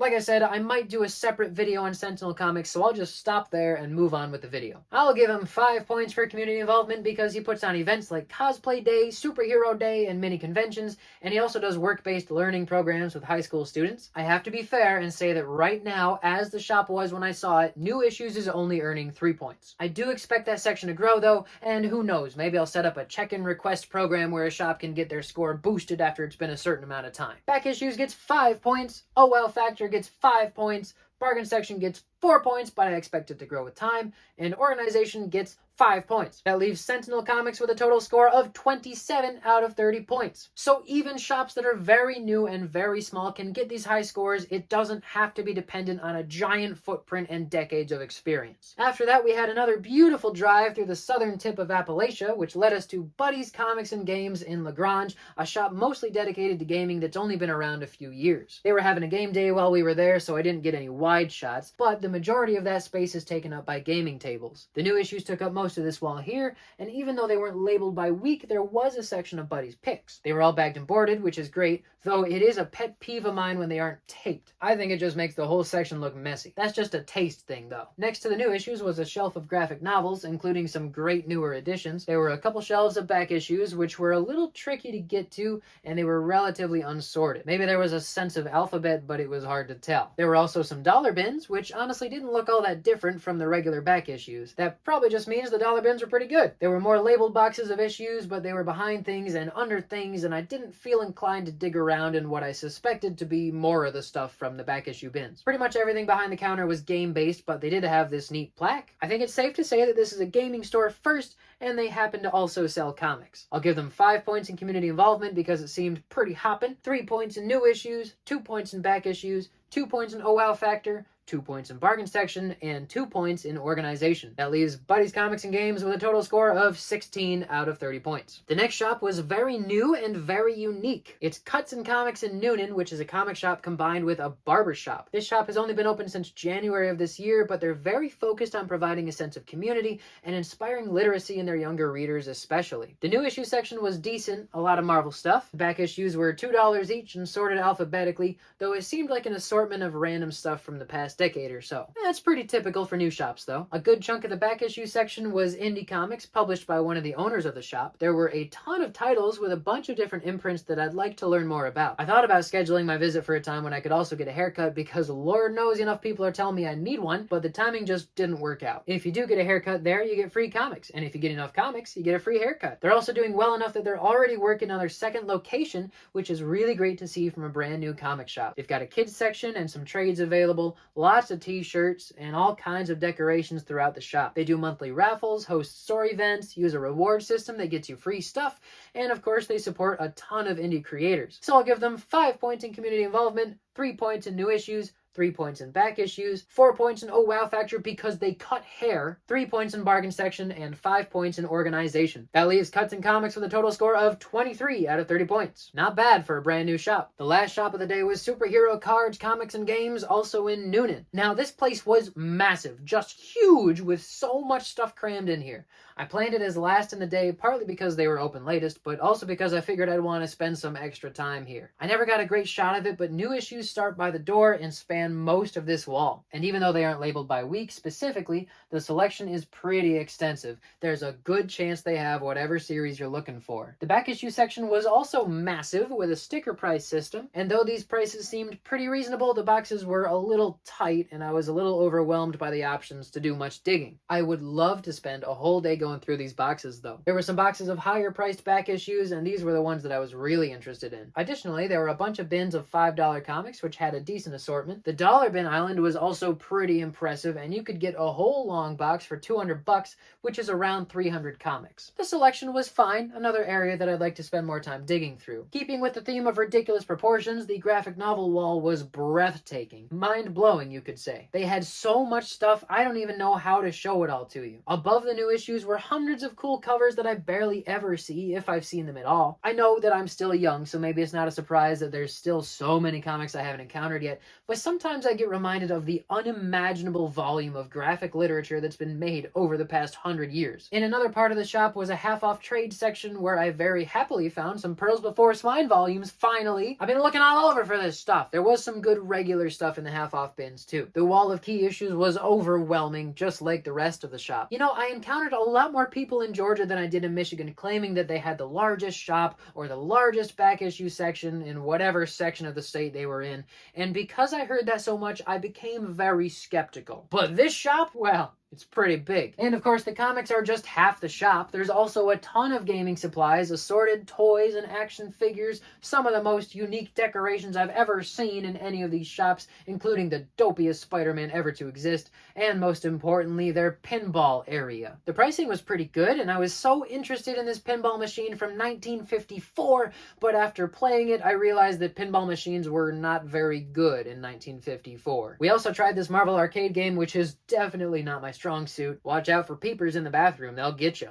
Like I said, I might do a separate video on Sentinel Comics, so I'll just stop there and move on with the video. I'll give him 5 points for community involvement because he puts on events like Cosplay Day, Superhero Day, and mini conventions, and he also does work-based learning programs with high school students. I have to be fair and say that right now, as the shop was when I saw it, New Issues is only earning 3 points. I do expect that section to grow though, and who knows, maybe I'll set up a check-in request program where a shop can get their score boosted after it's been a certain amount of time. Back Issues gets 5 points, Oh Wow Factor gets 5 points, Bargain Section gets 4 points, but I expect it to grow with time, and Organization gets 5 points. That leaves Sentinel Comics with a total score of 27 out of 30 points. So even shops that are very new and very small can get these high scores. It doesn't have to be dependent on a giant footprint and decades of experience. After that, we had another beautiful drive through the southern tip of Appalachia, which led us to Buddy's Comics and Games in LaGrange, a shop mostly dedicated to gaming that's only been around a few years. They were having a game day while we were there, so I didn't get any wide shots, but the majority of that space is taken up by gaming tables. The New Issues took up most of this wall here, and even though they weren't labeled by week, there was a section of Buddy's picks. They were all bagged and boarded, which is great, though it is a pet peeve of mine when they aren't taped. I think it just makes the whole section look messy. That's just a taste thing though. Next to the New Issues was a shelf of graphic novels, including some great newer editions. There were a couple shelves of back issues, which were a little tricky to get to, and they were relatively unsorted. Maybe there was a sense of alphabet, but it was hard to tell. There were also some dollar bins, which honestly didn't look all that different from the regular back issues. That probably just means the dollar bins were pretty good. There were more labeled boxes of issues, but they were behind things and under things, and I didn't feel inclined to dig around in what I suspected to be more of the stuff from the back issue bins. Pretty much everything behind the counter was game-based, but they did have this neat plaque. I think it's safe to say that this is a gaming store first, and they happen to also sell comics. I'll give them 5 points in community involvement because it seemed pretty hoppin', 3 points in New Issues, 2 points in back issues, 2 points in Oh Wow Factor, 2 points in Bargain Section, and 2 points in Organization. That leaves Buddy's Comics and Games with a total score of 16 out of 30 points. The next shop was very new and very unique. It's Cuts and Comics in Newnan, which is a comic shop combined with a barber shop. This shop has only been open since January of this year, but they're very focused on providing a sense of community and inspiring literacy in their younger readers especially. The New Issue section was decent, a lot of Marvel stuff. The back issues were $2 each and sorted alphabetically, though it seemed like an assortment of random stuff from the past decade or so. That's pretty typical for new shops though. A good chunk of the back issue section was indie comics published by one of the owners of the shop. There were a ton of titles with a bunch of different imprints that I'd like to learn more about. I thought about scheduling my visit for a time when I could also get a haircut because Lord knows enough people are telling me I need one, but the timing just didn't work out. If you do get a haircut there, you get free comics, and if you get enough comics, you get a free haircut. They're also doing well enough that they're already working on their second location, which is really great to see from a brand new comic shop. They've got a kids section and some trades available, lots of t-shirts, and all kinds of decorations throughout the shop. They do monthly raffles, host store events, use a reward system that gets you free stuff, and of course they support a ton of indie creators. So I'll give them 5 points in community involvement, 3 points in New Issues, 3 points in back issues, 4 points in Oh Wow Factor because they cut hair, 3 points in Bargain Section, and 5 points in Organization. That leaves Cuts and Comics with a total score of 23 out of 30 points. Not bad for a brand new shop. The last shop of the day was Superhero Cards, Comics, and Games, also in Newnan. Now this place was massive, just huge, with so much stuff crammed in here. I planned it as last in the day, partly because they were open latest, but also because I figured I'd want to spend some extra time here. I never got a great shot of it, but New Issues start by the door and span most of this wall. And even though they aren't labeled by week specifically, the selection is pretty extensive. There's a good chance they have whatever series you're looking for. The back issue section was also massive with a sticker price system, and though these prices seemed pretty reasonable, the boxes were a little tight and I was a little overwhelmed by the options to do much digging. I would love to spend a whole day going through these boxes though. There were some boxes of higher priced back issues, and these were the ones that I was really interested in. Additionally, there were a bunch of bins of $5 comics, which had a decent assortment. The dollar bin island was also pretty impressive, and you could get a whole long box for $200, which is around 300 comics. The selection was fine, another area that I'd like to spend more time digging through. Keeping with the theme of ridiculous proportions, the graphic novel wall was breathtaking. Mind-blowing, you could say. They had so much stuff, I don't even know how to show it all to you. Above the New Issues were were hundreds of cool covers that I barely ever see, if I've seen them at all. I know that I'm still young, so maybe it's not a surprise that there's still so many comics I haven't encountered yet, but sometimes I get reminded of the unimaginable volume of graphic literature that's been made over the past 100 years. In another part of the shop was a half-off trade section where I very happily found some Pearls Before Swine volumes, finally. I've been looking all over for this stuff. There was some good regular stuff in the half-off bins too. The wall of key issues was overwhelming, just like the rest of the shop. You know, I encountered a lot more people in Georgia than I did in Michigan claiming that they had the largest shop or the largest back issue section in whatever section of the state they were in, and because I heard that so much, I became very skeptical. But this shop, well, it's pretty big. And of course, the comics are just half the shop. There's also a ton of gaming supplies, assorted toys and action figures, some of the most unique decorations I've ever seen in any of these shops, including the dopiest Spider-Man ever to exist, and most importantly, their pinball area. The pricing was pretty good, and I was so interested in this pinball machine from 1954, but after playing it, I realized that pinball machines were not very good in 1954. We also tried this Marvel arcade game, which is definitely not my strong suit. Watch out for peepers in the bathroom, they'll get you.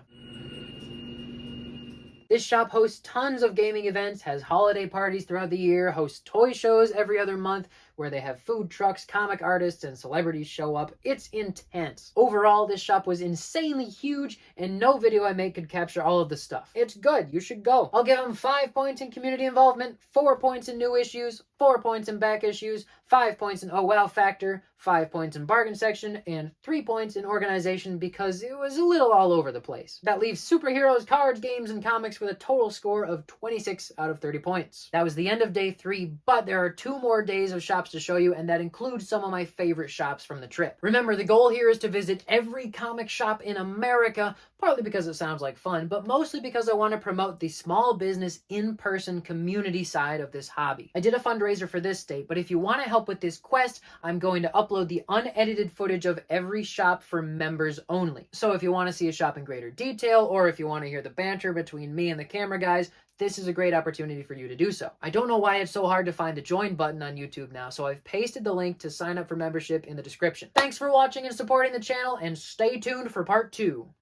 This shop hosts tons of gaming events, has holiday parties throughout the year, hosts toy shows every other month, where they have food trucks, comic artists, and celebrities show up. It's intense. Overall, this shop was insanely huge, and no video I make could capture all of the stuff. It's good. You should go. I'll give them 5 points in community involvement, 4 points in new issues, 4 points in back issues, 5 points in oh wow factor, 5 points in bargain section, and 3 points in organization because it was a little all over the place. That leaves superheroes, cards, games, and comics with a total score of 26 out of 30 points. That was the end of day 3, but there are 2 more days of shop to show you, and that includes some of my favorite shops from the trip. Remember, the goal here is to visit every comic shop in America, partly because it sounds like fun, but mostly because I want to promote the small business in-person community side of this hobby. I did a fundraiser for this state, but if you want to help with this quest, I'm going to upload the unedited footage of every shop for members only. So if you want to see a shop in greater detail, or if you want to hear the banter between me and the camera guys, this is a great opportunity for you to do so. I don't know why it's so hard to find the join button on YouTube now, so I've pasted the link to sign up for membership in the description. Thanks for watching and supporting the channel, and stay tuned for part 2.